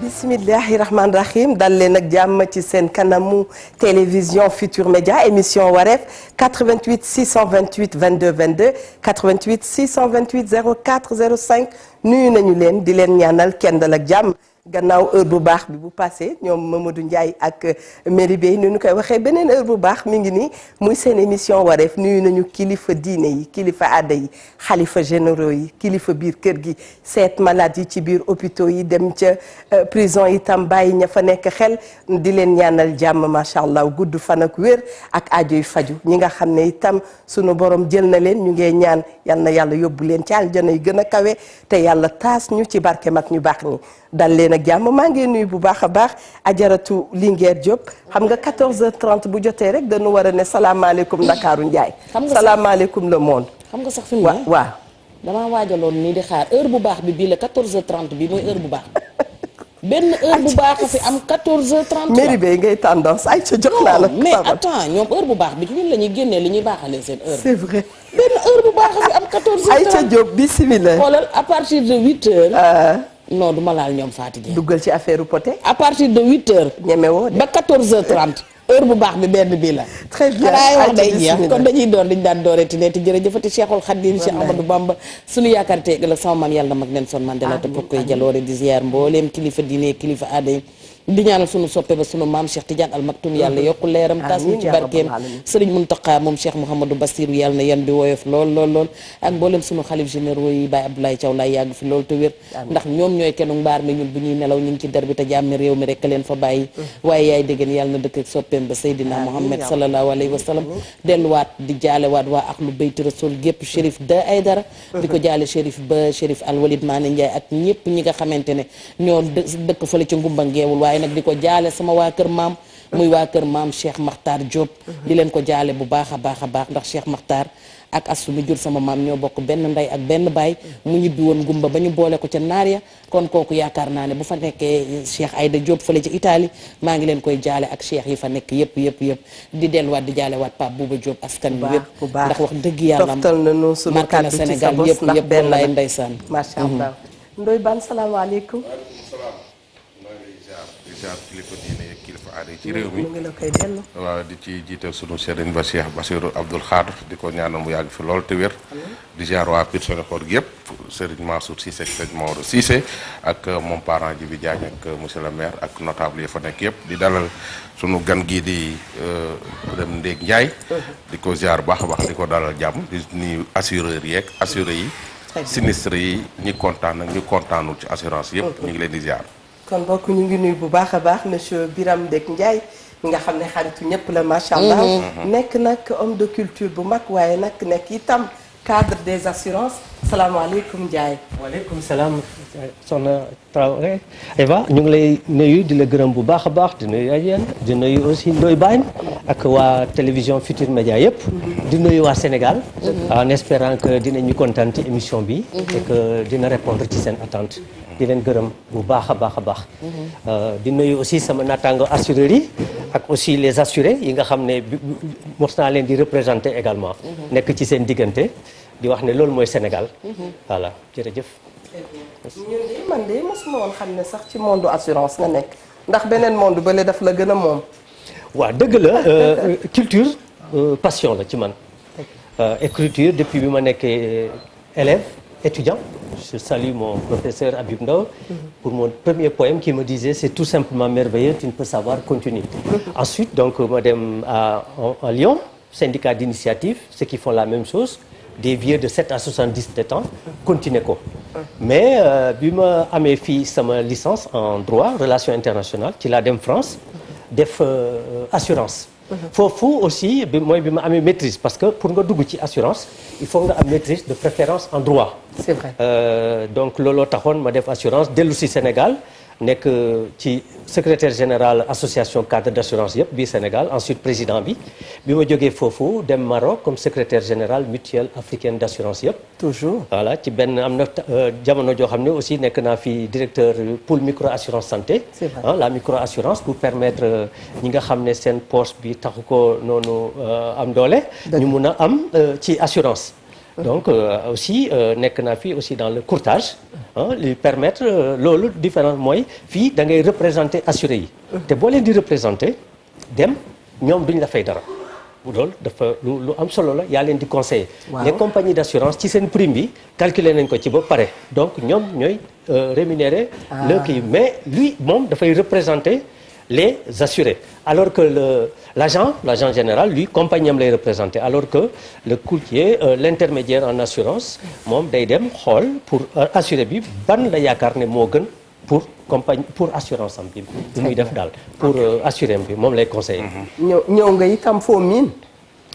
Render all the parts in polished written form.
bismillahi rahmaani rahim dal leen ak jàmm ci seen kanamu télévision Futur Média émission wareef 88 628 22 22 88 628 04 05 nuyu nañu leen di leen ñaanal kenn dal ak jàmm gannaaw heure bu baax bi bu passé ñoom Mamadou Ndiaye ak Merry Bey ni ñu koy waxee beneen heure bu baax mi ngi nii muy seen émission wareef nuyu nañu kilifa diine yi kilifa aada yi xalifa généraux yi kilifa biir kër gi seet malade yi ci biir hôpitaux yi dem ca prison yi tam bàyyi ña fa nekk xel di leen ñaanal jàmm macha allah gudd fan ak wér ak aajo yu faju ñi nga xam ne itam sunu borom jël na leen ñu ngee ñaan yal na yàlla yóbbu leen ci aljana yi gën a kawe te yàlla taas ñu ci barke mag ñu baax ñi dal leen ak jàmm maa ngi nuyu bu baax a baax ajaratu Linguère Diop xam nga 14h30 bu jotee rek dañu war a ne salaamaaleykum Ndakaaru Ndiaye. salaamaaleykum le monde. xam nga sax fi mu ne waaw damaa waajaloon nii di xaar heure bu baax bi bii la 14h30 bi mooy heure bu baax benn heure bu baax fi am 14h30. Merry Bey ngay tendance ay ca jox naa la. mais attends ñoom heure bu baax bi ñun la ñuy génnee li ñuy baaxalee seen heure. c'est vrai. benn heure bu baax fi am 14h30 ay ca Diop bismillah. xoolal à partir de 8h. non du ma laal ñoom Fatou duggal ci affaire poté. à partir de 8h. ñemewoo ba 14h30. heure bu baax bi benn bii la. très bien wax day jeex kon dañuy door liñ daan dooreeti neeti jërëjëfati Cheikhul Khadim Cheikh Amadou Bamba suñu yaakaar te ëllëg sama maam yàlla mag Nelson Mandela te pour koy jaloore di ziar mbooleem kilifa diine kilifa aada yi di ñaanal sunu soppe ba sunu maam Cheikh Tidiane Al Maktoum yàlla yokku leeram tas ñu ci barkeem Serigne Mountakha moom Cheikh Mouhamadou Bassirou yàlla na yan bi woyof lool ak mboolem sunu xalif généraux yi Baye Abdoulaye Thiaw Laye yàgg fi loolu te wér ndax ñoom ñooy kenu mbaar mi ñun bu ñuy nelaw ñu ngi ci der bi te jàmmi réew mi rek leen fa bàyyi waaye yaay déggeen yàlla na dëkk ak soppeem ba Seydina Mouhamed sallallahu alayhi wa sallam delluwaat di jaalewaat waa Ahlu Bayti Rasul gépp Chérif Da Aydara di ko jaale Chérif ba Chérif Al Walid Mané Ndiaye ak ñëpp ñi nga xamante ne ñoo dëkk fële ci ngumba ngeewul waaye nag di ko jaale sama waa kër maam muy waa kër maam Cheikh Makhtar Diop di leen ko jaale bu baax a baax ndax Cheikh Makhtar ak Astou mi jur sama maam ñoo bokk benn ndey ak benn baay mu ñibbi woon ngumba ba ñu boole ko ca naar ya kon kooku yaakaar naa ne bu fa nekkee Cheikh Aïda Diop fële ci Italie maa ngi leen koy jaale ak Cheikh yi fa nekk yëpp di delluwaat di jaale waat Pape Bouba Diop askan wi yëpp ndax wax dëgg yàlla marqué na Sénégal yëpp wallaay ndeysaan macha allah Ndoye Bane salaamaaleykum jaar kilifa diine kilifa aada ci réew mi ngi la koy dellu waaw di ci jiital sunu sëriñ ba Cheikh Bassirou Abdoul Khadr di ko ñaanal mu yàgg fi lool te wér di jaar waa Pire Senghor gi yëpp sëriñ Mansour Cissé ak sëriñ Maodo Cissé ak moom parent ji bi Diagne ak monsieur le maire ak notable yi fa nekk yëpp di dalal sunu gan gii di dem Ndéeg Ndiaye di ko jaar baax a baax di ko dalal jàmm di nuyu assureurs yeeg assurés yi sinistre yi ñi kontaan ak ñi kontaanul ci assurance yëpp ñu ngi leen di jaar kon bokk ñu ngi nuyu bu baax a baax monsieur Biram Ndéeg Ndiaye mi nga xam ne xaritu ñëpp la macha allah. nekk nag homme de culture bu mag waaye nag nekk itam cadre des assurances salaamaaleykum Ndiaye. waaleykum salaam soxna Traoré Eva ñu ngi lay nuyu di la gërëm bu baax a baax di nuyu Adjane di nuyu aussi Ndoye Bane ak waa télévision Futur Média yëpp. di nuyu waa Sénégal. en espérant que dinañu kontaan ci émission bi. et que dina répondre ci seen attente. di leen gërëm bu baax a baax. di nuyu aussi sama naataango assureurs yi ak aussi les assurés yi nga xam ne mos naa leen di représenter également. nekk ci seen diggante di wax ne loolu mooy Sénégal. voilà jërëjëf. ñun de man de mosuma woon xam ne sax ci monde assurance nga nekk ndax beneen monde bële daf la gën a moom. waaw dëgg la culture passion la ci man. écriture depuis bi ma nekkee élève étudiant. Je salue mon professeur Habib Ndaw pour mon premier poème qui me disait c'est tout simplement merveilleux, tu ne peux savoir continue. Ensuite donc ma dem à Lyon, syndicat d'initiative, ceux qui font la même chose, des vieux de 7 à 77 ans, continuer ko. Mais bi ma amee fii sama licence en droit, relations internationales, ci laa dem France def assurance. foofu aussi bi ma amee maîtrise parce que pour nga dugg ci assurance il faut nga am maîtrise de préférence en droit. C'est vrai. Donc looloo taxoon ma def assurance dellu si Sénégal nekk ci secrétaire général association cadre d'assurance yëpp bii Sénégal ensuite président bi ma jógee foofu dem Maroc comme secrétaire général mutuelle africaine d'assurance yëpp. toujours. voilà ci benn am na jamono joo xam ne aussi nekk naa fi directeur pôle micro assurance santé. C'est vrai. La micro assurance pour permettre ñi nga xam ne seen poche bi taxu ko noonu am doole. ñu mun a am ci assurance. donc aussi nekk naa fii aussi dans le courtage lui permettre loolu différence mooy fii da ngay représenter assuré yi te boo leen di représenter dem ñoom duñ la fay dara loolu dafa lu am solo la yaa leen di conseiller les compagnies d'assurance ci seen prime bi calculer nañ ko ci ba pare donc ñoom ñooy rémunérer le kii mais lui moom dafay représenter les assurés alors que l'agent général lui compagnie am lay représenter alors que le courtier l'intermédiaire en assurance moom day dem xool pour assuré bi ban la yaakaar ne moo gën pour assurance am bi muy def daal pour assuré am bi moom lay conseiller. ñëw nga itam foo miin.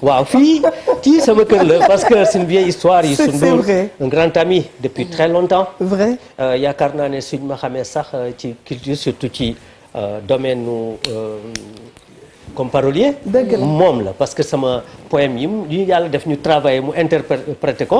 waaw fii ci sama kër la parce que c'est une vieille histoire yi suñ un grand ami depuis très longtemps. vrai yaakaar naa ne suñ ma xamee sax ci culture surtout ci domaine nu comme parolier moom la parce que sama poème yi yàlla def ñu travailler mu interpréter ko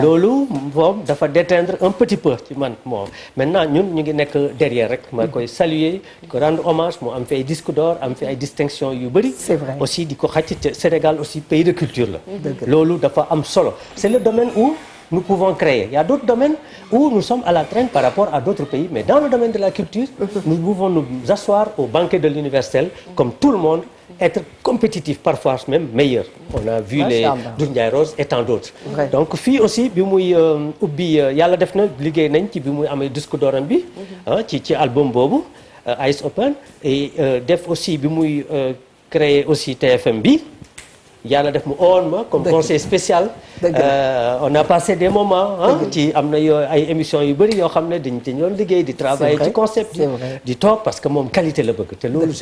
loolu moom dafa déteindre un petit peu ci man moom maintenant ñun ñu ngi nekk derrière rek ma koy saluer di ko rendre hommage mu am fi ay disque d'or am fi ay distinction yu bëri aussi di ko xàcc Sénégal aussi pays de culture la loolu dafa am solo c'est le domaine où nous pouvons créer. Il y a d'autres domaines où nous sommes à la traîne par rapport à d'autres pays, mais dans le domaine de la culture, nous pouvons nous asseoir au banquet de l'universel, comme tout le monde, être compétitif, parfois même meilleur. On a vu les Doudou Ndiaye Rose et tant d'autres. Donc fii aussi bi muy ubbi yàlla def na liggéey nañ ci bi muy amee disque d'or bi ci album boobu Ice Open et def aussi bi muy créer aussi TFM bi. yàlla def mu oon ma comme conseil spécial on a passé des moments ci am na ay émissions yu bëri yoo xam ne dañ doon liggéey di travailler ci concept yi di toog parce que moom qualité la bëgg te loolu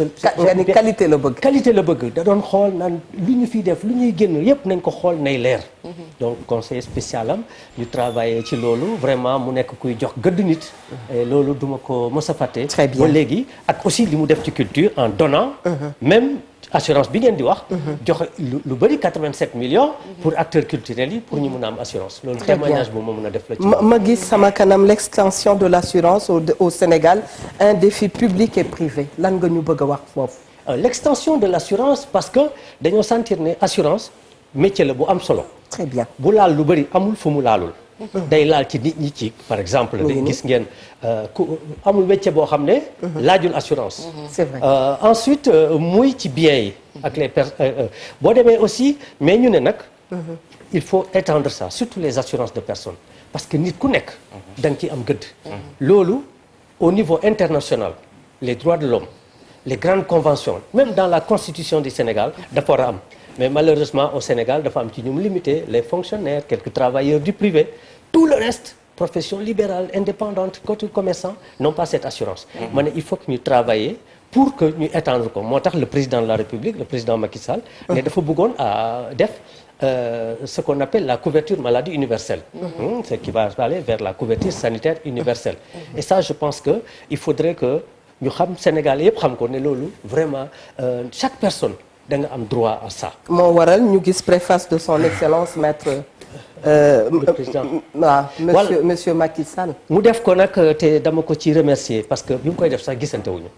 qualité la bëgg qualité la bëgg da doon xool naan lu ñu fiy def lu ñuy génn yëpp nañ ko xool nay leer donc conseil spécial am ñu travailler ci loolu vraiment mu nekk kuy jox gëdd nit loolu duma ko mës a fàtte ba léegi ak aussi li mu def ci culture en donnant même assurance bi ngeen di wax joxe lu bëri 87 millions pour acteurs culturels yi pour ñu mun a am assurance loolu témoignage bu ma mën a def la ci ma gis sama kanam l'extension de l'assurance au Sénégal un défi public et privé lan nga ñu bëgg a wax foofu l'extension de l'assurance parce que dañoo sentir ne assurance métier la bu am solo très bien bu laal lu bëri amul fu mu laalul day laal ci nit ñi ci par exemple day gis ngeen amul métier boo xam ne laajul assurance c'est vrai ensuite muy ci biens yi ak les boo demee aussi mais ñu ne nag il faut étendre ça surtout les assurances de personnes parce que nit ku nekk da nga ciy am gëdd loolu au niveau international les droits de l'homme les grandes conventions même dans la constitution du Sénégal dafa war a am mais malheureusement au Sénégal dafa am ci ñum limité les fonctionnaires quelques travailleurs du privé tout le reste profession libérale indépendante côté commerçant n'ont pas cette assurance ma ne il faut que ñu travailler pour que ñu étendre ko moo tax le président de la République le président Macky Sall ne dafa bëggoon def ce qu'on appelle la couverture maladie universelle ce qui va aller vers la couverture sanitaire universelle et ça je pense que il faudrait que ñu xam Sénégal yëpp xam ko ne loolu vraiment chaque personne da nga am droit à ça. moo waral ñu gis préface de son excellence maître. le président waaw monsieur Macky Sall. mu def ko nag te dama ko ci remercier parce que bi mu koy def sax gisante wuñu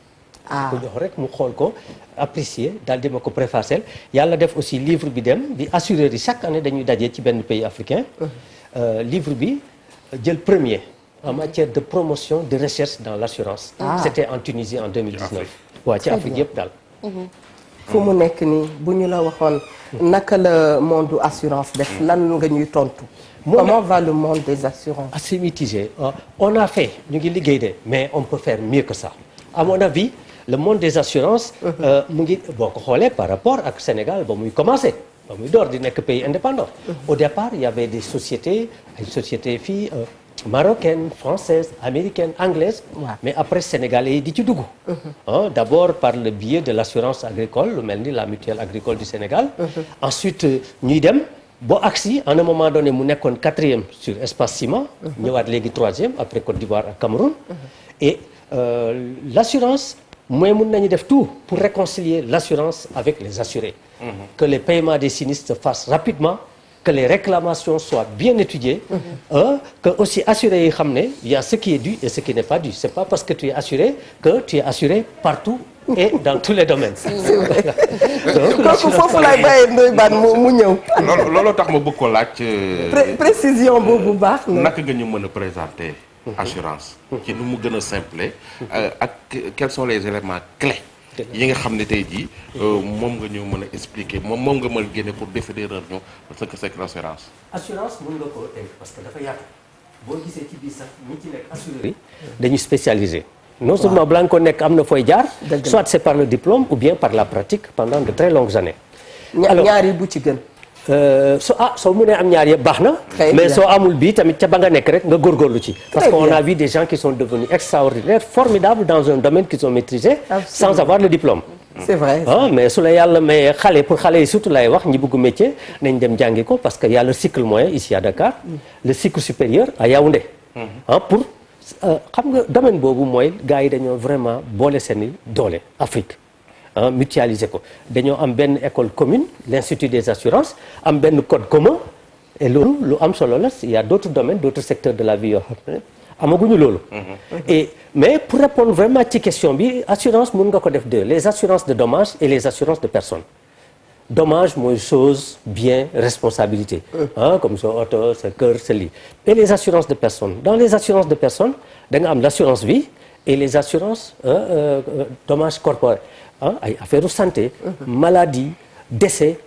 ko jox rek mu xool ko apprécier daal di ma ko préfacer yàlla def aussi livre bi dem bi assureurs yi chaque année dañuy daje ci benn pays africain. livre bi jël premier en matière de promotion de recherche dans l'assurance. C'était en Tunisie en 2019. waaw ci Afrique yëpp daal. fu mu nekk nii bu ñu la waxoon naka la monde assurance def lan nga ñuy tontu. comment va le monde des assurances. assez mitigé on a fait ñu ngi liggéey de mais on peut faire mieux que ça à mon avis le monde des assurances. mu ngi boo ko xoolee par rapport ak Sénégal ba muy commencé ba muy door di nekk pays indépendant. au départ il y avait des sociétés ay sociétés fii. marocaine, française, américaine, anglaise, mais après sénégalais yi di ci dugg. D'abord par le biais de l'assurance agricole lu mel ni la mutuelle agricole du Sénégal. Ensuite ñuy dem boo agsi à un moment donné mu nekkoon 4e sur Espace Ciment. ñëwaat léegi 3e après Côte d'Ivoire ak Cameroun. Et l'assurance mooy mun nañu def tout pour réconcilier l'assurance avec les assurés. Que les paiements des sinistres se fassent rapidement. Que les réclamations soient bien étudiées, que aussi assuré yi xam ne il y a ce qui est dû et ce qui n'est pas dû. C'est pas parce que tu es assuré que tu es assuré partout et dans tous les domaines. c'est vrai kooku foofu lay bàyyee Ndoye Bane mu ñëw. looloo tax ma bëgg ko laaj. précision boobu baax na. naka nga ñu mën a présenter assurance. ci nu mu gën a simple. ak quels sont les éléments clés. yi nga xam ne tey jii moom nga ñu mën a expliquer moom nga mën a génne pour définir ñu ce que c'est que l'assurance. assurance mën nga koo tënk parce que dafa yaatu boo gisee ci biir sax ñi ci nekk assureur yi dañu spécialisé. non seulement balaa nga ko nekk am na fooy jaar. soit c'est par le diplôme ou bien par la pratique pendant de très longues années. alors ñaar yi bu ci gën. soo mënee am ñaar yëpp baax na. mais soo amul bii tamit ca ba nga nekk rek nga góorgóorlu ci. parce qu'on a vu des gens qui sont devenus extraordinaires formidables dans un domaine qu'ils ont maîtrisé. sans avoir le diplôme. c'est vrai. mais su la yàlla mais pour xale yi surtout lay wax ñi bëgg métier nañ dem jàngi ko parce que y a le cycle moyen ici à Dakar. le cycle supérieur à Yaoundé. pour xam nga domaine boobu mooy gars yi dañoo vraiment boole seeni doole Afrique. mutualiser ko dañoo am benn école commune l'Institut des assurances am benn code commun et loolu lu am solo la il y a d'autres domaines d'autres secteurs de la vie yoo xam ne amaguñu loolu. mais pour répondre vraiment ci question bi assurance mën nga ko def deux les assurances de dommages et les assurances de personnes. dommage mooy chose bien responsabilité. comme sa oto sa kër sa lii. et les assurances de personnes dans les assurances de personnes da nga am l'assurance vie et les assurances dommages corporels. ay affaire santé. maladie décès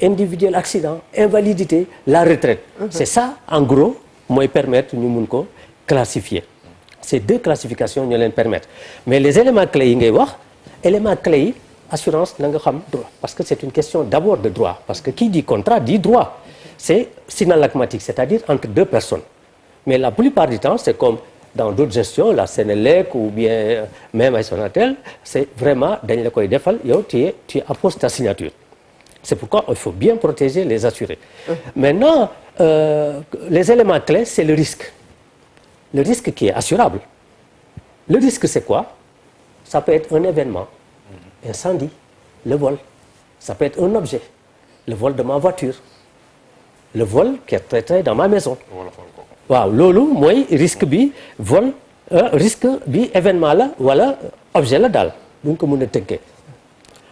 individuel accident invalidité la retraite. c'est ça en gros mooy permettre ñu mun ko classifier. ces deux classifications ñoo leen permettre mais les éléments clés yi ngay wax éléments clés yi assurance na nga xam droit parce que c'est une question d'abord de droit parce que qui dit contrat dit droit c'est synallagmatique c'est-à-dire entre deux personnes mais la plupart du temps c'est comme dans d'autres gestions la Sénélec ou bien même ay Sonatel c'est vraiment dañ la koy defal yow tu apposes ta signature c'est pourquoi il faut bien protéger les assurés. Maintenant les éléments clés c'est le risque qui est assurable. Le risque c'est quoi? Ça peut être un événement, incendie, le vol, ça peut être un objet, le vol de ma voiture, le vol qui est traité dans ma maison. waaw loolu mooy risque bi vol risque bi événement la wala objet la daal bu ñu ko mën a tënkee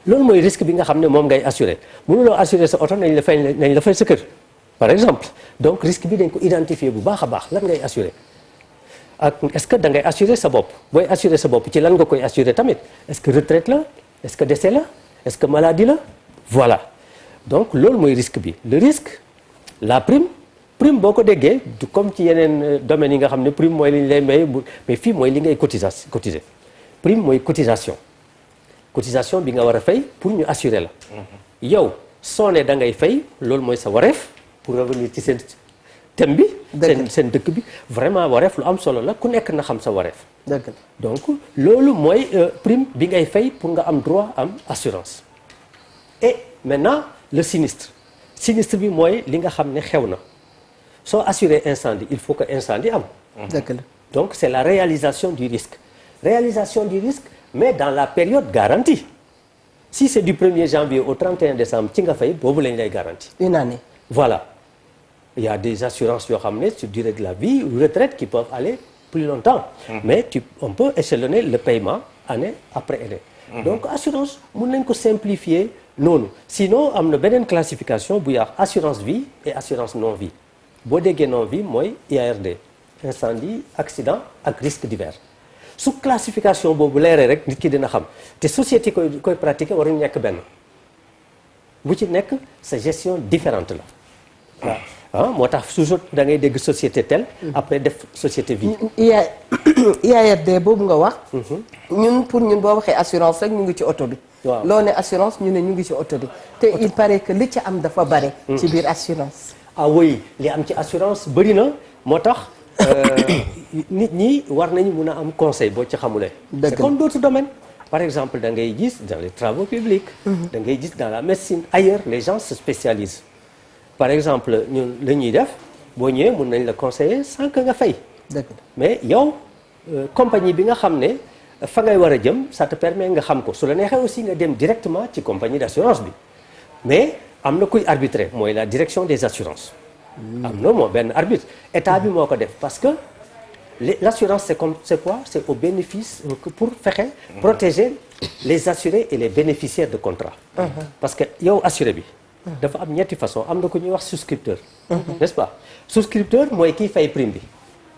loolu mooy risque bi nga xam ne moom ngay assurer mënuloo assurer sa oto nañ la fay sa kër par exemple donc risque bi dañ ko identifier bu baax a baax lan ngay assurer ak est-ce que da ngay assurer sa bopp booy assurer sa bopp ci lan nga koy assurer tamit est-ce que retraite la est-ce que décès la est-ce que maladie la voilà donc loolu mooy risque bi le risque la prime boo ko déggee du comme ci yeneen domaines yi nga xam ne prime mooy li ñu lay may mais fii mooy li ngay cotiser prime mooy cotisation bi nga war a fay pour ñu assurer la yow soo ne da ngay fay loolu mooy sa wareef pour revenir ci seen thème bi seen dëkk bi vraiment wareef lu am solo la ku nekk na xam sa wareef donc loolu mooy prime bi ngay fay pour nga am droit am assurance et maintenant le sinistre bi mooy li nga xam ne xew na soo assurer incendie il faut que incendie am. donc c'est la réalisation du risque mais dans la période garantie si c'est du 1er janvier au 31 décembre ci nga fay boobu lañ lay garantie. une année. voilà il y a des assurances yoo xam ne sur durée de la vie ou retraite qui peuvent aller plus longtemps. mais on peut échelonner le paiement année après année. donc assurance mën nañ ko simplifier noonu sinon am na beneen classification bu yàq assurance vie et assurance non vie. boo déggee non vie mooy IARD incendie accident ak risque divers su classification boobu leeree rek nit ki dina xam te société koy pratiquer waruñu nekk benn bu ci nekk sa gestion différente la waaw moo tax toujours da ngay dégg société telle après def société vie. IARD boobu nga wax. ñun boo waxee assurance rek ñu ngi ci oto bi. waaw loo ne assurance ñu ne ñu ngi ci oto bi te il paraît que li ci am dafa bare. ci biir assurance. ah oui li am ci assurance bëri na moo tax nit ñi war nañu mun a am conseil boo ci xamulee. c'est comme d'autres domaines par exemple da ngay gis dans les travaux publics. da ngay gis dans la médecine ailleurs les gens se spécialisent. par exemple ñun la ñuy def boo ñëwee mun nañ la conseiller sans que nga fay. mais yow compagnie bi nga xam ne fa ngay war a jëm ça te permet nga xam ko su la neexee aussi nga dem directement ci compagnie d'assurance bi mais. am na kuy arbitrer mooy la direction des assurances. am na moo benn arbitre état bi moo ko def parce que l'assurance c'est quoi? C'est au bénéfice pour fexe protéger les assurés et les bénéficiaires de contrat. Parce que yow assuré bi. dafa am ñetti façon am na ko ñuy wax souscripteur. n'est-ce pas souscripteur mooy kiy fay prime bi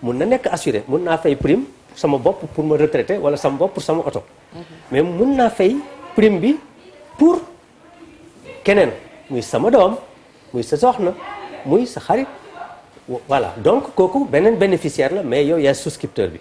mun na nekk assuré mun naa fay prime sama bopp pour ma retraiter wala sama bopp pour sama oto. mais mun naa fay prime bi pour keneen muy sama doom muy sa soxna muy sa xarit voilà donc kooku beneen bénéficiaire la mais yow yaay souscripteur bi.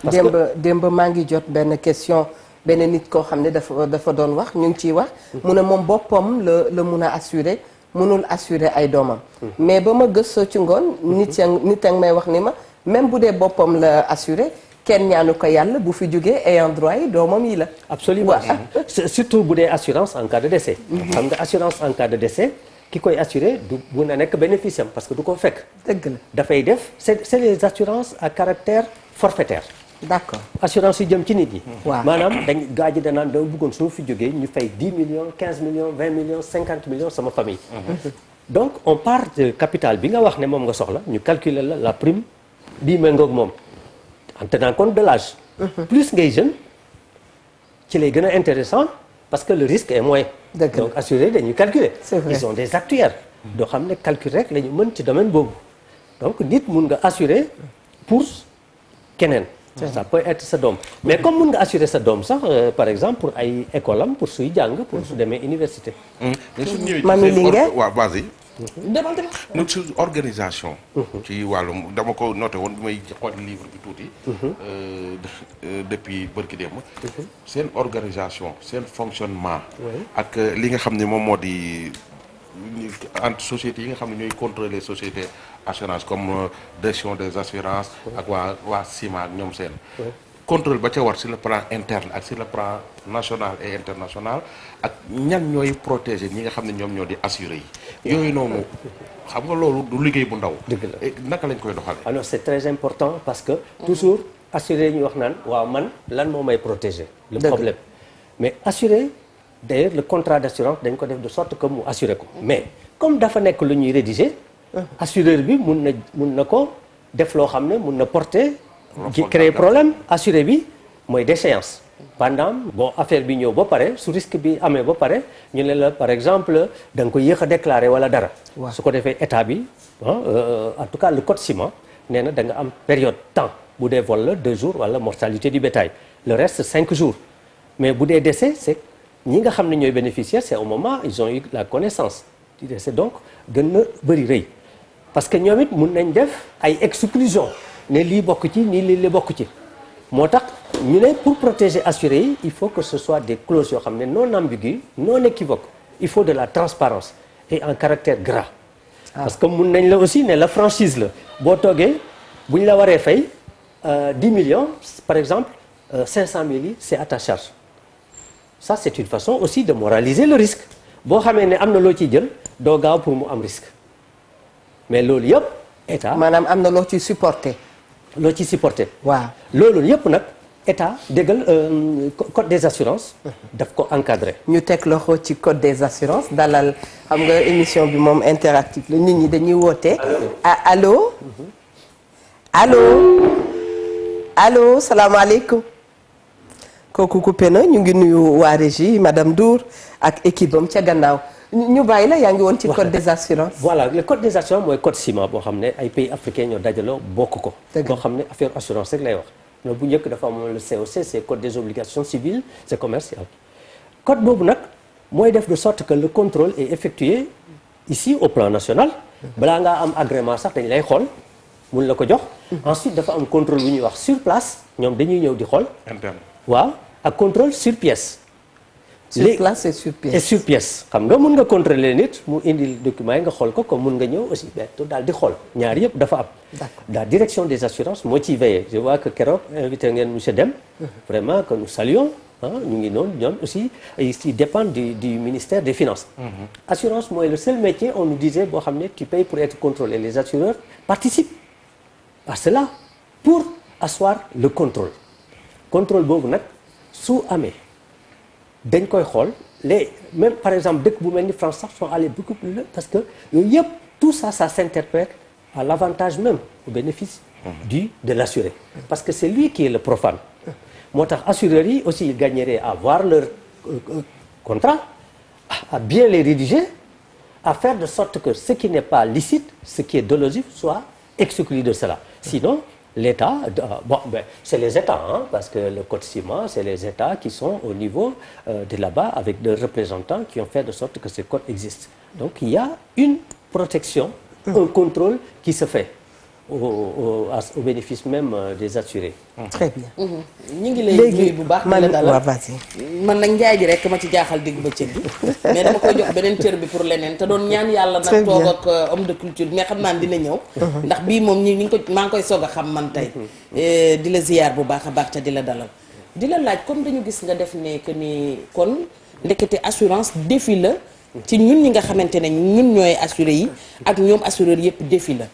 parce que démb maa ngi jot benn question benn nit koo xam ne dafa doon wax ñu ngi ciy wax. mu ne moom boppam la mun a assurer mënul assurer ay doomam. mais ba ma gëstoo ci ngoon. nit a may wax ni ma même bu dee boppam la assurer kenn ñaanu ko yàlla bu fi jógee ayant droit yi doomam yi la. absolument surtout bu dee assurance en cas de décès. xam nga assurance en cas de décès ki koy assurer du mun a nekk bénéficiaire parce que du ko fekk. dëgg la dafay def c'est les assurances à caractère forfaitaire. d'accord assurance yu jëm ci nit ñi. waaw maanaam dañ gaa ji danaan dama bëggoon su ma fi jógee ñu fay 10 millions 15 millions 20 millions 50 millions sama famille. donc on part de capital bi nga wax ne moom nga soxla ñu calculer la prime bii méngoog moom en tenant compte de l'âge. plus ngay jeune ci lay gën a intéressant parce que le risque est moins. donc assuré dañuy calculer. c'est vrai ils ont des actuaires. doo xam ne calcul rek la ñu mën ci domaine boobu donc nit mun nga assurer pour keneen. ça peut être sa doom mais comme mun nga assurer sa doom sax par exemple pour ay école am pour suy jàng pour su demee université. mais su ñëwee Mami Linguère waaw vas-y. demal demal. donc sur organisation. ci wàllum dama ko noté woon bi may xool livre bi tuuti. depuis bërki démb. seen organisation seen fonctionnement. ak li nga xam ne moom moo di entre sociétés yi nga xam ne ñooy contrôler sociétés assurance comme direction des assurances. ak waa CIMA ak ñoom seen. contrôle ba ca war sur le plan interne ak sur le plan national et international ak ñan ñooy protéger ñi nga xam ne ñoom ñoo di assuré yi. yooyu noonu xam nga loolu du liggéey bu ndaw. dëgg la naka lañ koy doxalee. alors c'est très important parce que toujours assuré ñu wax naan waaw man lan moo may protéger. le problème mais assuré d'ailleurs le contrat d'assurance dañ ko def de sorte que mu assuré ko mais comme dafa nekk lu ñuy rédiger. assureur bi mun na ko def loo xam ne mun na porter. qui crée problème assuré bi mooy déchéance pendant bon affaire bi ñëw ba pare su risque bi amee ba pare ñu ne la par exemple da nga ko yéex a déclarer wala dara. su ko defee état bi en tout cas le code ciment nee na da nga am période temps bu dee vol la 2 jours wala mortalité du bétail le reste 5 jours mais bu dee décès c'est ñi nga xam ne ñooy bénéficiaire c'est au moment ils ont eu la connaissance du décès donc gën na bëri rëy parce que ñoom it mun nañ def ay exclusion ne lii bokk ci nii lii bokk ci moo tax ñu ne pour protéger assurés yi il faut que ce soit des clauses yoo xam ne non ambiguës non équivoques il faut de la transparence et en caractère gras. parce que mun nañ la aussi ne la franchise la boo toogee bu ñu la waree fay 10 millions par exemple 500 000 yi c'est à ta charge ça c'est une façon aussi de moraliser le risque boo xamee ne am na loo ciy jël doo gaaw pour mu am risque mais loolu yëpp état. maanaam am na loo ciy supporter. loo ci supporté. waaw loolu yëpp nag état déggal code des assurances daf ko encadré. ñu teg loxo ci code des assurances dalal xam nga émission bi moom interactive la nit ñi dañuy woote. allo allo salaamaaleykum. kooku coupé na ñu ngi nuyu waa régie madame Dour ak équipe am ca gannaaw ñu bàyyi la yaa ngi woon ci code des assurances. voilà le code des assurances mooy code ciment boo xam ne ay pays africains ñoo dajaloo bokk ko. boo xam ne affaire assurance rek lay wax. mais bu njëkk dafa amoon le COC c'est code des obligations civiles c'est commercial. code boobu nag mooy def de sorte que le contrôle est effectué ici au plan national. balaa ngaa am agrément sax dañ lay xool mun la ko jox. ensuite dafa am contrôle bu ñuy wax sur place ñoom dañuy ñëw di xool. interne waaw ak contrôle sur pièce. sur place et sur pièce. et sur pièce xam nga mun nga contrôler nit mu indi document yi nga xool ko comme mun nga ñëw aussi daal di xool ñaar yëpp dafa am. d'accord la direction des assurances moo ciy veillé je vois que keroog invité ngeen monsieur Deme. vraiment que nous saluons ñu ngi noonu ñoom aussi ils dépendent du ministère des finances. assurance mooy le seul métier on nous disait boo xam ne tu payes pour être contrôlé les assureurs participent à cela pour asseoir le contrôle contrôle boobu nag su amee. dañ koy xool même par exemple dëkk bu mel ni France sax sont allés beaucoup plus loin parce que yooyu yëpp tout ça s'interprète à l'avantage même au bénéfice de l'assuré. Parce que c'est lui qui est le profane. moo tax assureurs yi aussi ils gagneraient à voir leur contrat, à bien les rédiger, à faire de sorte que ce qui n'est pas licite, ce qui est dolosif, soit exclu de cela. Sinon, l'État, c'est les États, parce que le code ciment, c'est les États qui sont au niveau de là-bas avec des représentants qui ont fait de sorte que ce code existe. Donc il y a une protection, un contrôle qui se fait au bénéfice même des assurés. Très bien. ñu ngi lay nuyu bu baax. man la dalal vas-y. man nag njaay ji rek ma ci jaaxal digg bëccëg bi mais dama koy jox beneen cër bi pour leneen te doon ñaan yàlla Très nag toog ak homme de culture mais xam naa dina ñëw. ndax bii moom ñi ngi ko maa ngi koy soog a xam man tey. di la ziyaar bu baax a baax te di la dalal. di la laaj comme dañu gis nga def ne que ni kon ndekete assurance défi la. ci ñun ñi nga xamante ne ñun ñooy assuré yi ak ñoom assureur yëpp défi la.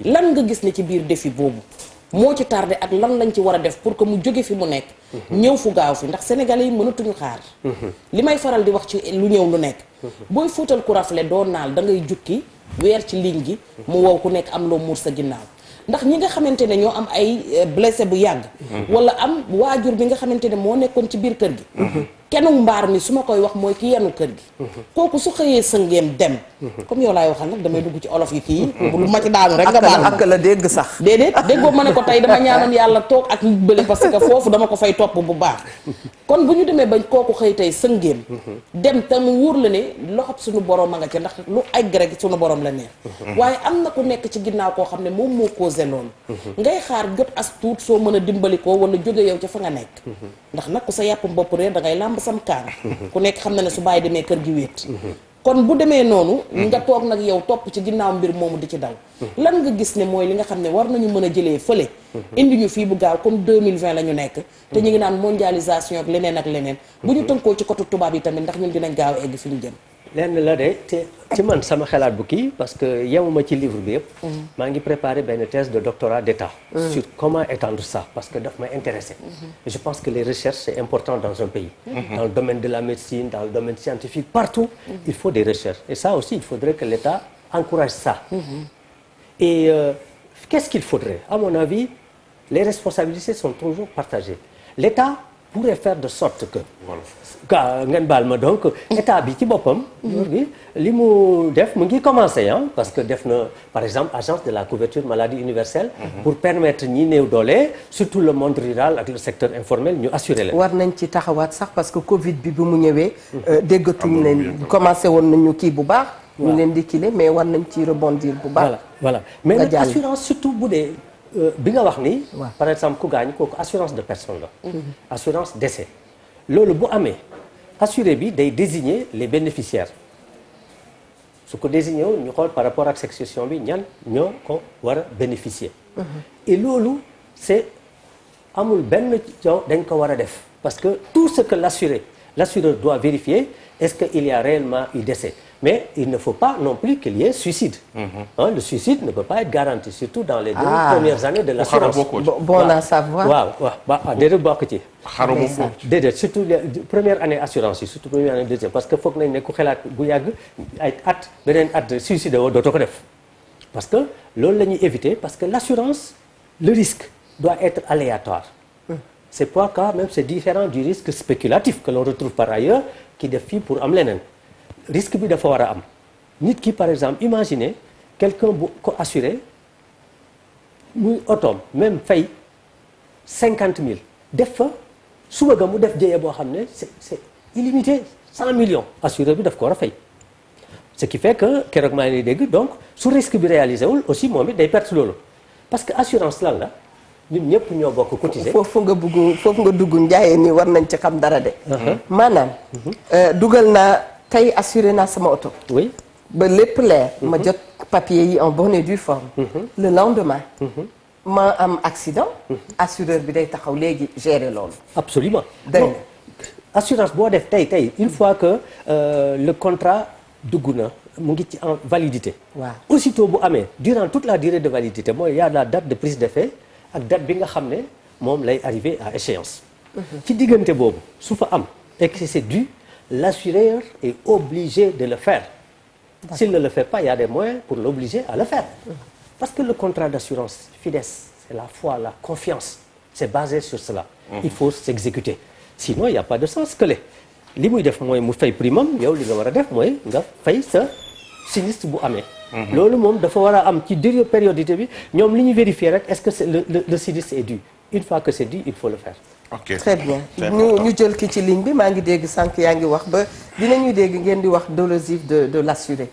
lan nga gis ne ci biir défi boobu moo ci tardé ak lan lañ ci war a def pour que mu jóge fi mu nekk ñëw fu gaaw fi ndax sénégalais yi mënatuñu xaar li may faral di wax ci lu ñëw lu nekk booy fóotal ku rafle doo naal da ngay jukki weer ci ligne gi mu wow ku nekk am loo muur sa ginnaaw ndax ñi nga xamante ne ñoo am ay blessé bu yàgg wala am waajur bi nga xamante ne moo nekkoon ci biir kër gi kenu mbaar mi su ma koy wax mooy ki yenu kër gi kooku su xëyee sëngeem dem comme yow laay waxal nag damay dugg ci olof yi kii lu ma ci daanu rek nga baal ak la dégg sax déedéet déggoo ma ne ko tey dama ñaanoon yàlla toog ak nit bële parce que foofu dama ko fay topp bu baax kon bu ñu demee ba kooku xëy tey sëngeem dem te mu wóor la ne loxob suñu borom a nga ci ndax lu egg rek suñu borom la neex waaye am na ku nekk ci ginnaaw koo xam ne moom moo causé loolu ngay xaar jot as tuut soo mën a dimbali ko wala jóge yow ca fa nga nekk ndax nag ku sa yàpp bopp réer da ngay làmb sam kaan ku nekk xam na ne su bàyyi demee kër gi wéet kon bu demee noonu nga toog nag yow topp ci ginnaaw mbir moomu di ci daw lan nga gis ne mooy li nga xam ne war nañu mën a jëlee fële indi ñu fii bu gaaw comme 2020 la ñu nekk te ñu ngi naan mondialisation ak leneen ak leneen bu ñu tënkoo ci côté tubaab yi tamit ndax ñun dinañ gaaw egg fi ñu jëm lenn la de te ci man sama xalaat bu kii parce que yemuma ci livre bi yëpp maa ngi préparé benn thèse de doctorat d'état sur comment étendre ça parce que daf may intéressé je pense que les recherches c'est important dans un pays dans le domaine de la médecine dans le domaine scientifique partout il faut des recherches et ça aussi il faudrait que l'État encourage ça et qu'est-ce qu'il faudrait à mon avis les responsabilités sont toujours partagées l'État pourrait faire de sorte que ngeen baal ma donc état bi ci boppam li mu def mu ngi commencé parce que def na par exemple agence de la couverture maladie universelle pour permettre ñi néew doole surtout le monde rural ak le secteur informel ñu assurer leen war nañ ci taxawaat sax parce que Covid bi mu ñëwee déggatuñ leen commencé woon nañu kii bu baax ñu leen di kile mais war nañ ci rebondir bu baax voilà mais nag assurance surtout bu dee bi nga wax ni par exemple ku gaañ kooku assurance de personne la assurance décès loolu bu amee assuré bi day désigner les bénéficiaires su ko désigner wu ñu xool par rapport ak succession bi ñan ñoo ko war a bénéficier et loolu c'est amul benn coow dañ ko war a def parce que tout ce que l'assureur doit vérifier est-ce qu'il y a réellement eu décès mais il ne faut pas non plus qu'il y ait suicide le suicide ne peut pas être garanti surtout dans les 2 premières années de l'assurance bon à savoir waaw déedéet bokk ci xaru moom déedéet surtout les première année assurance yi surtout première année deuxième parce que foog nañ ne ku xalaat bu yàgg ay beneen at suicide woo dootoo ko def parce que loolu la ñuy éviter parce que l'assurance le risque doit être aléatoire c'est pourquoi même c'est différent du risque spéculatif que l'on retrouve par ailleurs qui def fii pour am leneen risque bi dafa war a am nit ki par exemple imaginez quelqu'un bu ko assuré muy otoom même fay 50 000 def fa suba ga mu def jëye boo xam ne c'est illimité 100 millions assureur bi daf ko war a fay ce qui fait que keroog maa ngi dégg donc su risque bi réalisé wul aussi moom it day perte loolu parce que assurance lan la ñun ñëpp ñoo bokk cotiser. foofu nga dugg njaayee nii war nañ ci xam dara de. maanaam. dugal naa tey assuré naa sama oto. oui ba lépp leer. ma jot papier yi en bonne et due forme. le lendemain. ma am accident. assureur bi day taxaw léegi gérer loolu. absolument bon assurance boo def tey une fois que le contrat dugg na mu ngi ci en validité. waaw aussitôt bu amee durant toute la durée de validité mooy y a la date de prise d'effet ak date bi nga xam ne moom lay arriver à échéance. ci diggante boobu su fa am et que c'est dû l'assureur est obligé de le faire. S'il ne le fait pas il y a des moyens pour l'obliger à le faire. Parce que le contrat d'assurance FIDES c'est la foi, la confiance. C'est basé sur cela. Il faut s'exécuter. Sinon, il n'y a pas de sens que li muy def mooy mu fay primam yow li nga war a def mooy nga fay sa sinistre bu amee. loolu moom dafa war a am ci périodité bi ñoom li ñu vérifier rek est-ce que le sinistre est dû. Une fois que c'est dû, il faut le faire. ok très bien ñu jël ki ci ligne bi maa ngi dégg sànq yaa ngi wax ba dinañu dégg ngeen di wax dolosif de l'assuré.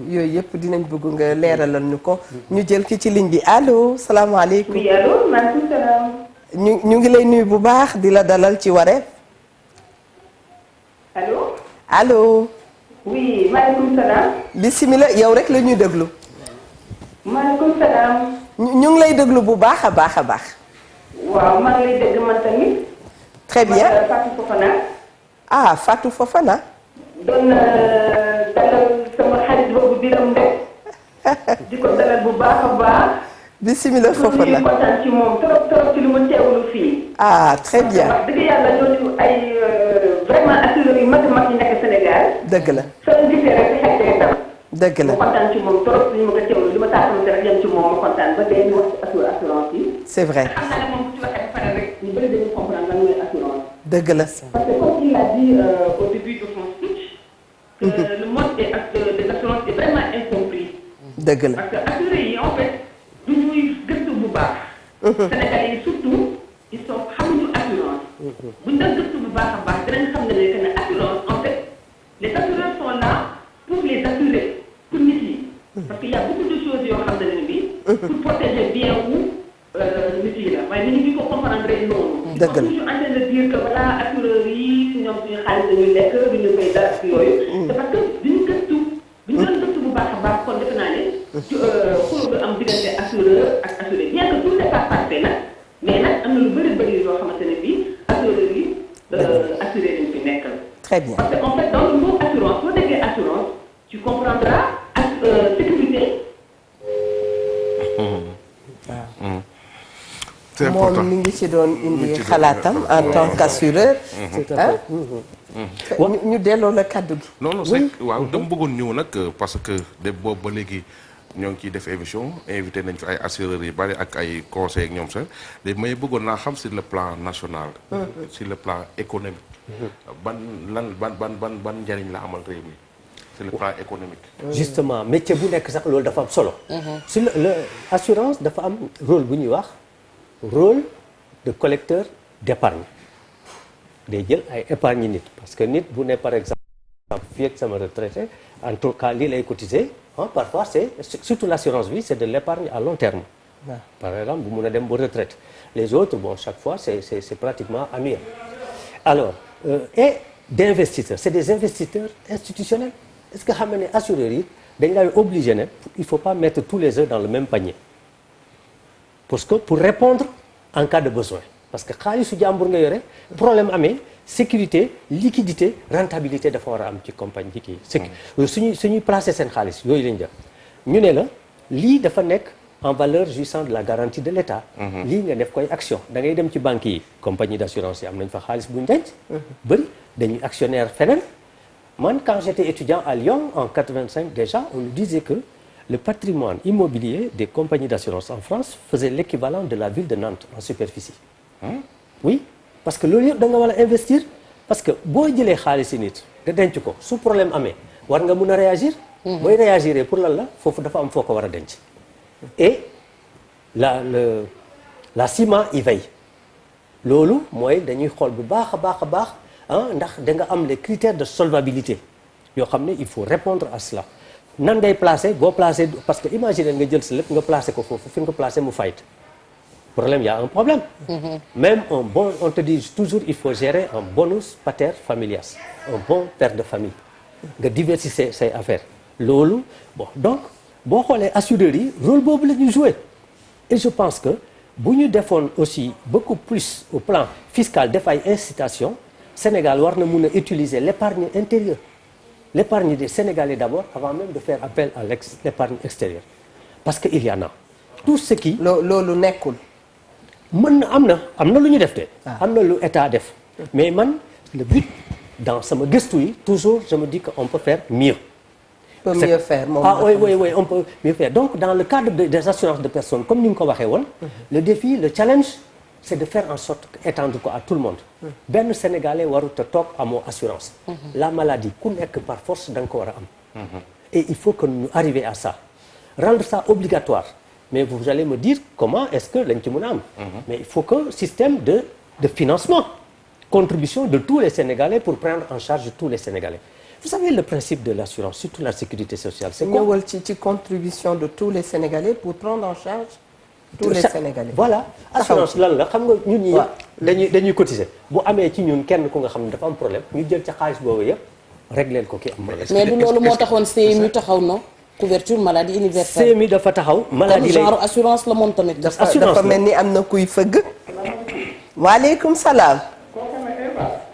yooyu yëpp dinañ bëgg nga leeralal ñu ko. ñu jël ki ci ligne bi allo salaamaaleykum. oui allo maaleykum salaam. ñu ngi lay nuyu bu baax di la dalal ci Wareef. allo. allo. oui maaleykum salaam. bisimilah yow rek la ñuy déglu. maaleykum salaam. ñu ngi lay déglu bu baax a baax a baax. waaw maa ngi lay dégg man tamit. très bien Fatou Fofana. ah Fatou Fofana. doon dalal sama xarit boobu Biram Mbeg. di ko dalal bu baax a baax. bisimilah Fofana ñu kontaan ci moom trop ci lu ma teewlu fii. ah très bien wax dëgg yàlla ñooñu ay vraiment assureurs yu mag yi nekk Sénégal. dëgg la soo leen gisee rek xel day dal. dëgg la ma kontaan ci moom trop li ma ko teewlu li ma taatamante rek yem ci moom ma kontaan ba tey ñu wax ci assurance yi. c'est vrai xam naa ne moom bu ci waxee ba pare rek ñu bëri dañuy comprendre lan mooy assurance. dëgg la. parce que comme il l'a dit au début de son speech. que le mode des assurances est vraiment incompris. dëgg la parce que assurés yi en fait du ñuy gëstu bu baax. Sénégalais yi surtout ils sont xamuñu assurance. bu ñu doon gëstu bu baax a baax dinañ xam ne que ne assurance en fait les assureurs sont là pour les assurer pour nit yi. parce que y a beaucoup de choses yoo xam ne bi pour protéger bien wu nit yi la waaye nit ñi ñu ko comprendre noonu. dëgg la toujours en train de dire que voilà assureurs yi ñoom suñu xaalis dañuy lekk duñu fay dara ak yooyu. c'est parce que duñu gëstu duñu doon gëstu bu baax a baax kon defe naa ne. xuloo du am diggante assureur ak assuré bien que tout n'est pas parfait nag mais nag am na lu bëri yoo xamante ne bii assureurs yi assuré dañ fi nekkal. très bien parce que en fait dans le mot assurance soo déggee assurance tu comprendras ak sécurité. c'est important moom mi ngi ci doon indi xalaatam en tant qu'assureur. ñu delloo la kaddu gi. non non c'est waaw dama bëggoon ñëw nag parce que de boobu ba léegi ñoo ngi ciy def émission invité nañ fi ay assureurs yu bari ak ay conseils ak ñoom sax léegi may bëggoon naa xam sur le plan national. sur le plan économique. ban njariñ la amal réew mi sur le plan économique. justement métier bu nekk sax loolu dafa am solo. sur le assurance dafa am rôle bu ñuy wax rôle de collecteur d'épargne. day jël ay épargne nit parce que nit bu ne par exemple fii ak sama retraité en tout cas lii lay cotiser parfois c'est surtout l'assurance vie c'est de l'épargne à long terme. par exemple bu mun a dem ba retraite les autres bon chaque fois c'est pratiquement annuel. alors et d'investisseurs c'est des investisseurs institutionnels est-ce que xam nga ne assureurs yi dañ lay obligé ne il faut pas mettre tous les œufs dans le même panier parce que pour répondre en cas de besoin. parce que xaalisu jàmbur nga yore problème amee sécurité liquidité rentabilité dafa war a am ci compagnie ci kii suñuy placer seen xaalis yooyu lañ def ñu ne la lii dafa nekk en valeur jouissant de la garantie de l'État. lii nga def koy action da ngay dem ci banques yi compagnie d'assurance yi am nañ fa xaalis bu ñu denc bëri dañuy actionnaire feneen man quand j'étais étudiant à Lyon en 85 déjà on nous disait que le patrimoine immobilier des compagnies d'assurance en France faisait l'équivalent de la ville de Nantes en superficie. oui parce que loolu yëpp da nga war a investir parce que boo jëlee xaalis si nit nga denc ko su problème amee war nga mun a réagir. booy réagir pour lan la foofu dafa am foo ko war a denc. et la CIMA y veille loolu mooy dañuy xool bu baax a baax a baax ndax da nga am les critères de solvabilité yoo xam ne il faut répondre à cela nan ngay placer boo placer parce que imagine nga jël si lépp nga placer ko foofu fi nga ko placer mu fayit problème il y a un problème. Même on te dit toujours il faut gérer un bonus pater familias un bon père de famille nga diversifier say affaires loolu bon donc boo xoolee assureurs yi rôle boobu la ñuy jouer et je pense que bu ñu defoon aussi beaucoup plus au plan fiscal def ay incitation Sénégal war na mun a utiliser l'épargne intérieure l'épargne des Sénégalais d'abord avant même de faire appel à l'épargne extérieure parce que il y en a tout ce qui loolu nekkul. mën na am na lu ñu def de. am na lu état def. mais man le but dans sama gëstu yi toujours je me dis que on peut faire mieux peut mieux faire moom. Ah oui, on peut mieux faire. Donc dans le cadre des assurances de personnes comme ni nga ko waxee woon. Le défi, le challenge, c'est de faire en sorte que étendre ko à tout le monde. benn Sénégalais warut a toog amoo assurance. La maladie ku nekk par force da nga ko war a am. Et il faut que nous arrivions à ça. Rendre ça obligatoire. Mais vous allez me dire comment est-ce que lañ ci mën a am. Mais il faut que système de financement. Contribution de tous les Sénégalais pour prendre en charge tous les Sénégalais. Vous savez le principe de l'assurance, surtout la sécurité sociale, c'est quoi? ñëwal ci contribution de tous les Sénégalais pour prendre en charge tous les Sénégalais. Voilà assurance lan la xam nga ñun ñi dañuy cotiser bu amee ci ñun kenn ku nga xam ne dafa am problème ñu jël ca xaalis boobu yëpp régler ko ki am problème. mais du loolu moo taxoon CMU taxaw na couverture maladie universelle. CMU dafa taxaw maladie lay genre assurance la moom tamit. dafa mel ni am na kuy fëgg. waaleykum salaam.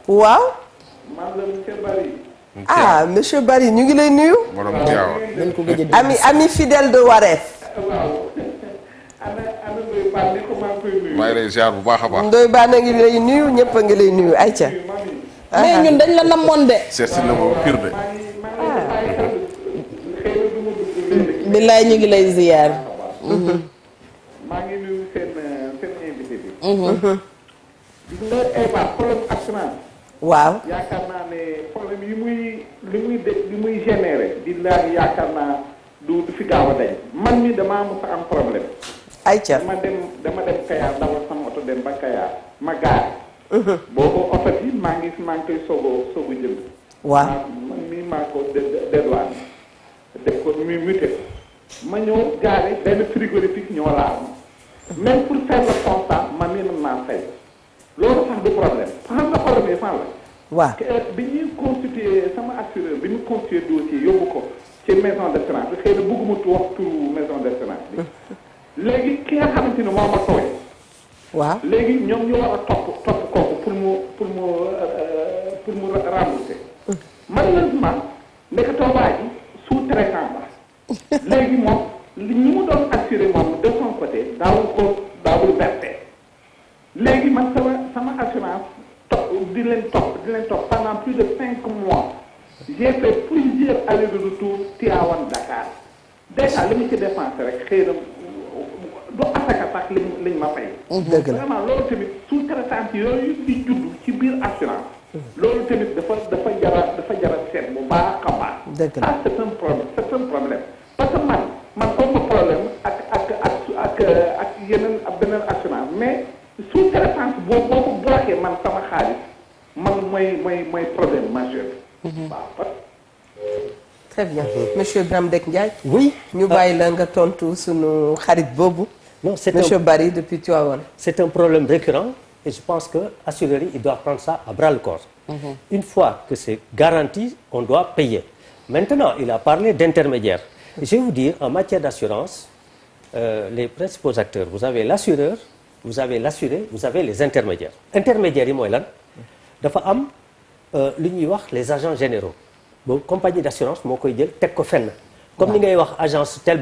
waaw. ah monsieur Barry ñu ngi lay nuyu. ami fidèle de Wareef. maa ngi lay ziar bu baax a baax. Ndoye Bane a ngi lay nuyu ñëpp a ngi lay nuyu ayca. mais ñun dañ la namoon de. seet si na ma pire de. billaay ñu ngi lay ziar. maa ngi nuyu seen invité bi. gis nga Eva problème assurance. waaw. yaakaar naa ne problème li muy généré di laaj yaakaar naa du fi gaaw a dañ. man mi damaa mos a am problème. ayca dama dem Kayar dawal sama oto dem ba Kayar ma gaar. boobu oto bi maa ngi koy soog a jënd. waaw man mii maa ko dédouane def ko muté ma ñëw gaare benn frigorifique ñoo laal ma même pour faire le constat man mii mën naa fay loolu sax du problème xam nga problème yi fan la. waaw bi ñuy constituer sama assureur bi ñu constituer dossier yóbbu ko ci maison d'assurance bi xëy na bëgguma wax turu maison d'assurance bi léegi ki nga xamante ne moo ma tooy. waaw léegi ñoom ñu war a topp kooku pour mu rembourser. malheureusement nekkatoo waa ji sous-traitant ba léegi moom ñi mu doon assuré moom de son côté daawul verser léegi man sama assurance di leen topp pendant plus de 5 mois j'ai fait plusieurs allers de retour Tivaouane Dakar déjà li mu ci dépensé rek xëy na du asaka sax liñ ma fay. dëgg la vraiment loolu tamit sous-traitance yooyu di judd ci biir assurance. loolu tamit dafa jara seet bu baax a baax. dëgg la ah c'est un problème parce que man comme problème ak yeneen ak beneen assurance mais sous-traitance boo ko bloqué man sama xaalis man mooy problème majeur. waaw. très bien monsieur Birame Ndek Ndiaye. oui ñu bàyyi la nga tontu sunu xarit boobu. non c'est monsieur Barry depuis Tivaouane. c'est un problème récurrent et je pense que assureurs yi ils doivent prendre ça à bras le corps. Une fois que c'est garanti on doit payer. Maintenant il a parlé d'intermédiaires. Je vais vous dire en matière d'assurance les principaux acteurs vous avez l'assureur vous avez l'assuré vous avez les intermédiaires. Intermédiaires yi mooy lan dafa am lu ñuy wax les agents généraux boobu compagnie d'assurance moo koy jël teg ko fenn. comme ni ngay wax agence telle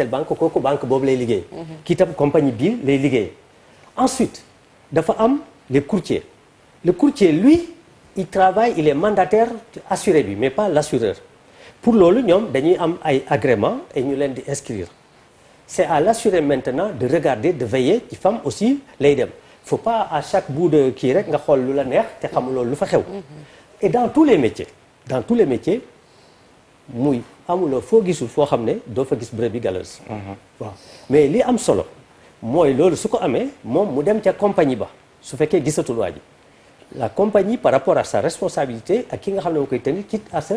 banque kooku banque boobu lay liggéey. kii tam compagnie bii lay liggéey. Ensuite dafa am les courtiers le courtier lui il travaille il est mandataire assuré bi mais pas l'assureur pour loolu ñoom dañuy am ay agrément et ñu leen di inscrire c'est à l'assuré maintenant de regarder de veiller ci fam aussi lay dem faut pas à chaque bout de kii rek nga xool lu la neex te xamuloo lu fa xew. et dans tous les métiers muy amuloo foo gisul foo xam ne doo fa gis brebis galeuse. waaw mais li am solo mooy loolu su ko amee moom mu dem ca compagnie ba su fekkee gisatul waa ji la compagnie par rapport à sa responsabilité ak ki nga xam ne moo koy tenir quitte à se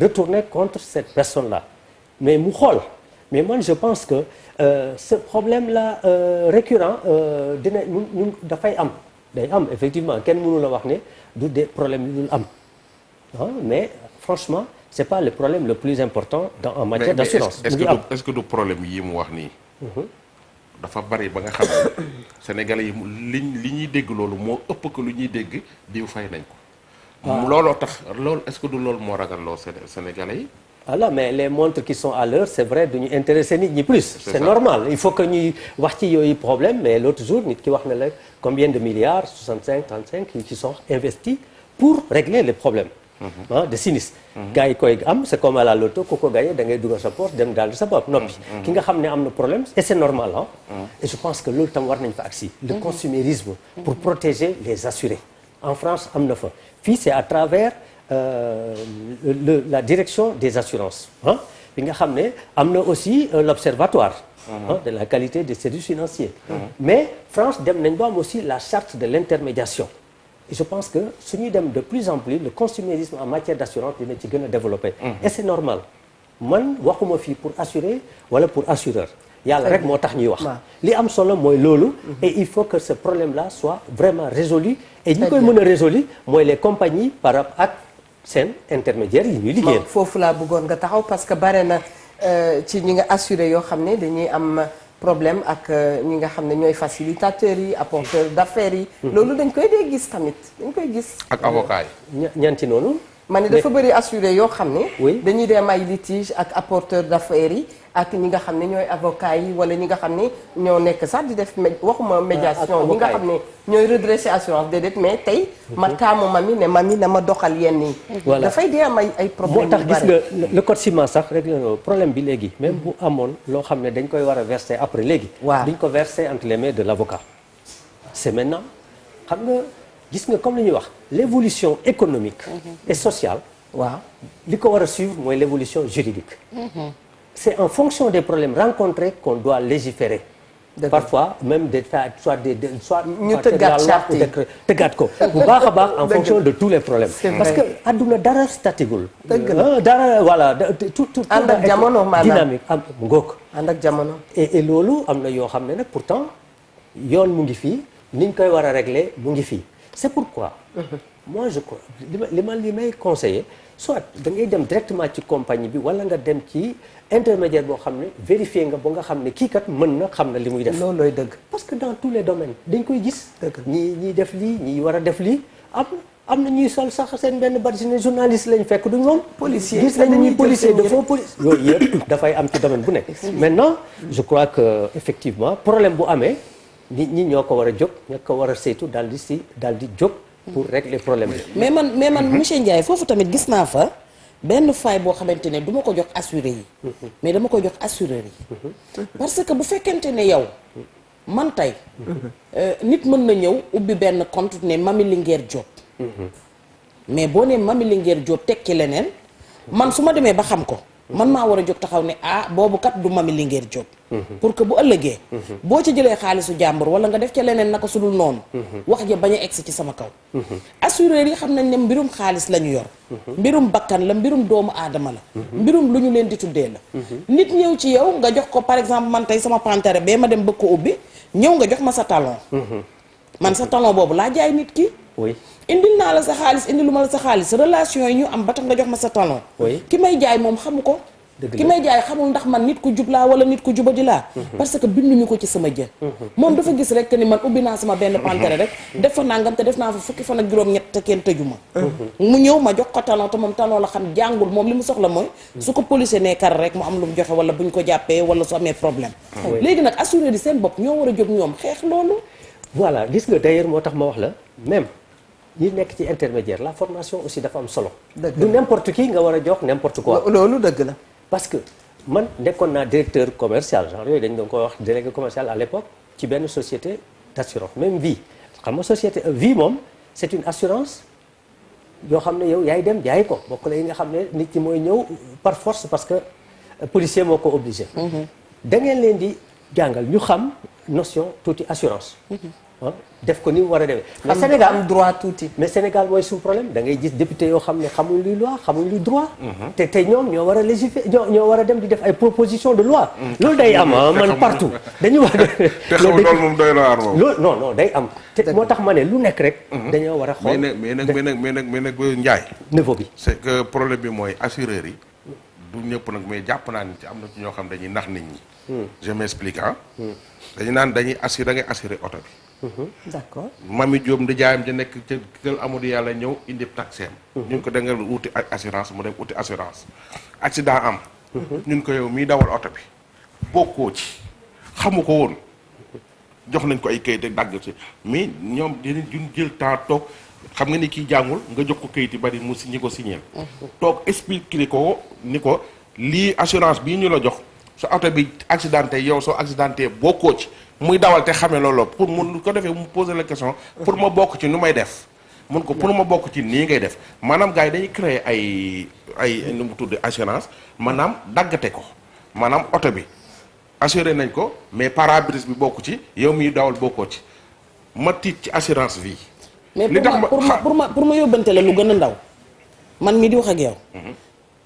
retourner contre cette personne là mais mu xool mais man je pense que ce problème là récurrent dina ñu dafay am day am effectivement kenn mënu la wax ne du des problèmes yu dul am mais franchement c'est pas le problème le plus important en matière d'assurance. est-ce que du problème yi mu wax nii. dafa bari ba nga xam ne Sénégalais yi li ñuy dégg loolu moo ëpp que lu ñuy dégg diw fay nañ ko. looloo tax loolu est-ce que du loolu moo ragal loo Sénégalais yi. voilà mais les montres qui sont à l'heure c'est vrai duñu intéresser nit ñi plus. c'est normal il faut que ñuy wax ci yooyu problème mais l'autre jour nit ki wax na la combien de milliards 65 35 qui sont investis pour régler les problèmes. de sinistre. gars yi koy am c'est comme à la loto ku ko gagné da ngay dugal sa poche dem daal di sa bopp noppi. ki nga xam ne am na problème et c'est normal et je pense que loolu tam war nañ fa agsi. le consumérisme pour protéger les assurés. en France am na fa fii c'est à travers la direction des assurances bi nga xam ne am na aussi l'observatoire de la qualité des services financiers. mais France dem nañ ba am aussi la charte de l'intermédiation. et je pense que suñuy dem de plus en plus le consumérisme en matière d'assurance dina ci gën a développer. et c'est normal man waxuma fii pour assurer wala pour assureur. yàlla rek moo tax ñuy wax. li am solo mooy loolu. et il faut que ce problème-là soit vraiment résolu. et ñi koy mën a résolu mooy les compagnies par rapport ak seen intermédiaires yi ñuy liggéeyal. foofu laa bëggoon nga taxaw parce que bare na ci ñi nga assuré yoo xam ne dañuy am problème ak ñi nga xam ne ñooy facilitateurs yi apporteurs d'affaires yi. loolu dañ koy dee gis tamit dañ koy gis. ak avocats yi. ñan ci noonu. ma ne dafa bëri assuré yoo xam ne. oui dañuy dem ay litige ak apporteurs d'affaires yi ak ñi nga xam ne ñooy avocats yi wala ñi nga xam ne ñoo nekk sax di def waxuma médiation ñi nga xam ne ñooy redresser assurance déedéet mais tey ma taamu mami ne mami na ma doxal yenn yi. voilà dafay dee am ay problèmes moo tax gis nga le code ciment sax rek problème bi léegi même bu amoon loo xam ne dañ koy war a verser après léegi. waaw duñ ko verser entre les mains de l'avocat. c'est maintenant xam nga gis nga comme li ñuy wax l'évolution économique. et sociale. waaw li ko war a suivre mooy l'évolution juridique. c'est en fonction des problèmes rencontrés qu'on doit légiférer. parfois même des soit ñu tëggaat charte yi tëggaat ko bu baax a baax en fonction de tous les problèmes. parce que adduna dara statigul. dëgg la dara voilà tout ànd ak jamono maanaam dynamique am ngoog. ànd ak jamono. et loolu am na yoo xam ne nag pourtant yoon mu ngi fii ni ñu koy war a régler mu ngi fii c'est pourquoi. moi je crois li may conseiller soit da ngay dem directement ci compagnie bi wala nga dem ci intermédiaire boo xam ne vérifier nga ba nga xam ne kii kat mën na xam na li muy def. loolu looy dëgg. parce que dans tous les domaines dañ koy gis. ñii def lii ñii war a def lii am na ñuy sol sax seen benn bari ne journaliste lañ fekk duñ moom. policier gis nañ ñuy policier de faux police. yooyu yëpp dafay am ci domaine bu nekk. maintenant je crois que effectivement problème bu amee nit ñi ñoo ko war a jóg ñoo ko war a saytu daal di jóg. pour régler problème bi. mais man monsieur Ndiaye foofu tamit gis naa fa benn faille boo xamante ne du ma ko jox assuré yi. mais dama ko jox assureur yi. parce que bu fekkente ne yow man tey nit mën na ñëw ubbi benn compte ne Mamy Linguère Diop. mais boo nee Mamy Linguère Diop tekki leneen man su ma demee ba xam ko. man maa war a jóg taxaw ne boobu kat du Mamy Linguère Diop. pour que bu ëllëgee. boo ci jëlee xaalisu jàmbur wala nga def ca leneen naka su dul noonu. wax ja bañ a egsi ci sama kaw. assureurs yi xam nañ ne mbirum xaalis la ñu yor. mbirum bakkan la mbirum doomu aadama la. mbirum lu ñu leen di tuddee la. nit ñëw ci yow nga jox ko par exemple man tey sama pantere bee ma dem bëgg ko ubbi ñëw nga jox ma sa talon. man sa talon boobu laa jaay nit ki. oui indil naa la sa xaalis indilu ma la sa xaalis relation yi ñu am ba tax nga jox ma sa talon. oui ki may jaay moom xamu ko. ki may jaay xamul ndax man nit ku jub laa wala nit ku jubadi laa. parce que binduñu ko ci sama jë. moom dafa gis rek que ni man ubbi naa sama benn pantere rek def fa nangam te def naa fa fukki fan ak juróom-ñett te kenn tëju ma. mu ñëw ma jox ko talon te moom talon la xam jàngul moom li mu soxla mooy. su ko policier nee kar rek mu am lu mu joxe wala buñ ko jàppee wala su amee problème. léegi nag assuré di seen bopp ñoo war a jóg ñoom xeex loolu. voilà gis nga d'ailleurs moo tax ma wax la même. ñi nekk ci intermédiaire la formation aussi dafa am solo. du n'importe qui nga war a jox n'importe quoi. loolu dëgg la. parce que man nekkoon naa directeur commercial genre yooyu dañ doon ko wax délégué commercial à l'époque ci benn société d'assurance même vie xam nga société vie moom c'est une assurance yoo xam ne yow yaay dem jaay ko bokk la yi nga xam ne nit ñi mooy ñëw par force parce que policier moo ko obligé. da ngeen leen di jàngal ñu xam notion tuuti assurance. def ko ni mu war a demee. mais Sénégal am droit tuuti. mais Sénégal mooy suñu problème da ngay gis député yoo xam ne xamuñ luy loi xamuñ luy droit. te ñoom ñoo war a légiférer ñoo war a dem di def ay propositions de loi. loolu day am man partout. dañu war te xam loolu moom doy na waar moom. loolu non day am. te moo tax ma ne lu nekk rek. dañoo war a xool mais nag Ndiaye. niveau bi. c'est que problème bi mooy assureurs yi. du ñëpp nag mais jàpp naa ni ci am na ci ñoo xam dañuy nax nit ñi. je m'explique dañu naan da ngay assurer oto bi. d'accord. Mamy Diop ndi jaayam ja nekk ca kër Amadou Yàlla ñëw indi taxeem. ñun ko da nga wuti assurance mu dem wuti assurance. accident am. ñun ko yow miy dawal oto bi. bokkoo ci xamu ko woon jox nañ ko ay kayit ak dagg ci mais ñoom dinañ jël temps toog xam nga ni kii jàngul nga jox ko kayit yi bari mu signé ko signé toog expliqué ko ni ko lii assurance bii ñu la jox sa oto bi accidenté yow soo accidenté bokkoo ci muy dawal te xamee loolu pour mun ko defee mu poser la question pour ma bokk ci nu may def mun ko pour ma bokk ci nii ngay def maanaam gars yi dañuy créer ay nu mu tudd assurance maanaam daggate ko maanaam oto bi assuré nañ ko mais pare-brise bi bokku ci yow miy dawal bokkoo ci ma tiit ci assurance vie. mais pour ma yóbbante la lu gën a ndaw man mi di wax ak yow.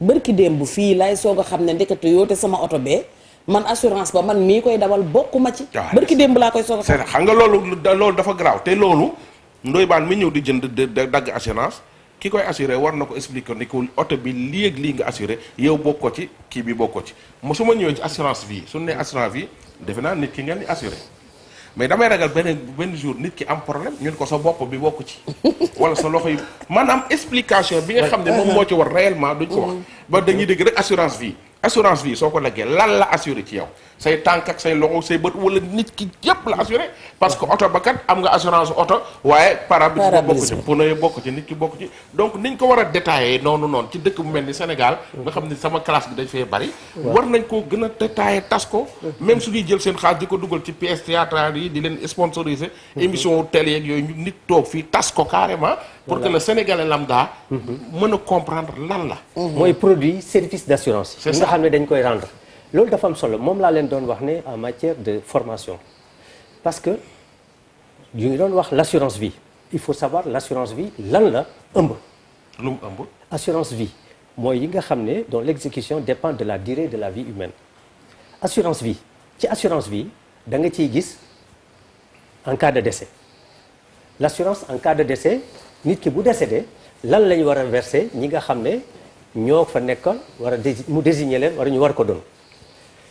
bërki démb bu fii laay soog a xam ne ndekete yoo te sama oto bee man assurance ba man mii koy dawal bokkuma ci. bërki démb laa koy soog a xam. xam nga loolu dafa garaaw te loolu ndoy baan mi ñëw di jënd dagg assurance ki koy assuré war na ko expliquer ni ko oto bi lii ak lii nga assuré yow bokkoo ci kii bi bokkoo ci su ma ñëwee ci assurance vie su ne assurance vie defe naa nit ki ngeen di assuré mais damay ragal benn jour nit ki am problème ñun ko sa bopp bi bokku ci wala sa loxo yi maanaam explication bi nga xam ne moom moo ci war réellement duñ ko wax ba dañuy dégg rek assurance vie soo ko leggee lan la assuré ci yow say tànk ak say loxo say bët wala nit ki yépp la assuré parce que oto ba kat am nga assurance oto waaye pare-brise bokk ci pneu yi bokk ci nit ki bokk ci donc niñ ko war a détaillé noonu ci dëkk bu mel ni Sénégal nga xam ne sama classe bi dañ fee bari war nañ koo gën a détaillé tas ko même su ñuy jël seen xaalis di ko dugal ci pièces théâtrales yi di leen sponsoriser émission télé yeeg yooyu ñu nit toog fii tas ko carrément pour que le Sénégalais lambda mën a comprendre lan la mooy produit service d'assurance yi nga xam ne dañ koy rendre loolu dafa am solo moom laa leen doon wax ne en matière de formation parce que ñu ngi doon wax l'assurance vie il faut savoir l'assurance vie lan la ëmb lu mu ëmb assurance vie mooy yi nga xam ne dont l'exécution dépend de la durée de la vie humaine assurance vie ci assurance vie da nga ciy gis en cas de décès l'assurance en cas de décès nit ki bu décédé lan la ñu war a verser ñi nga xam ne ñoo fa nekkoon war a mu désigner leen wala ñu war ko doon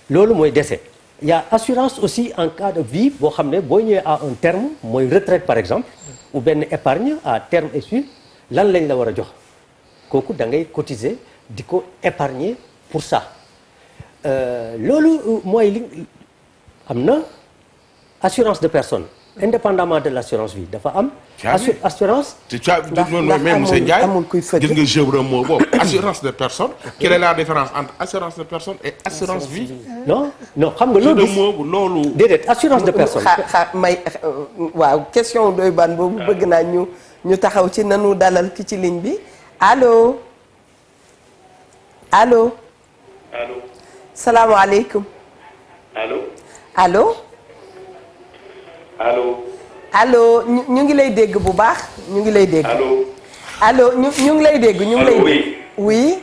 loolu mooy décès il y a assurance aussi en cas de vie boo xam ne boo ñëwee à un terme mooy retraite par exemple ou benn épargne à terme échu lan lañ la war a jox kooku da ngay cotiser di ko épargner pour ça loolu mooy li am na assurance de personne indépendamment de l'assurance vie dafa am. assurance. même monsieur Ndiaye gis nga jeu moo boobu assurance de personne. quelle est la différence entre assurance de personne et assurance vie. non xam nga loolu. déedéet assurance de personne. waaw question doy ban boobu bëgg naa ñu taxaw ci nanu dalal ki ci ligne bi allo. allo. salaamaaleykum. allo. allo ñu ngi lay dégg bu baax ñu ngi lay dégg. allo ñu ngi lay dégg ñu ngi lay dégg. oui.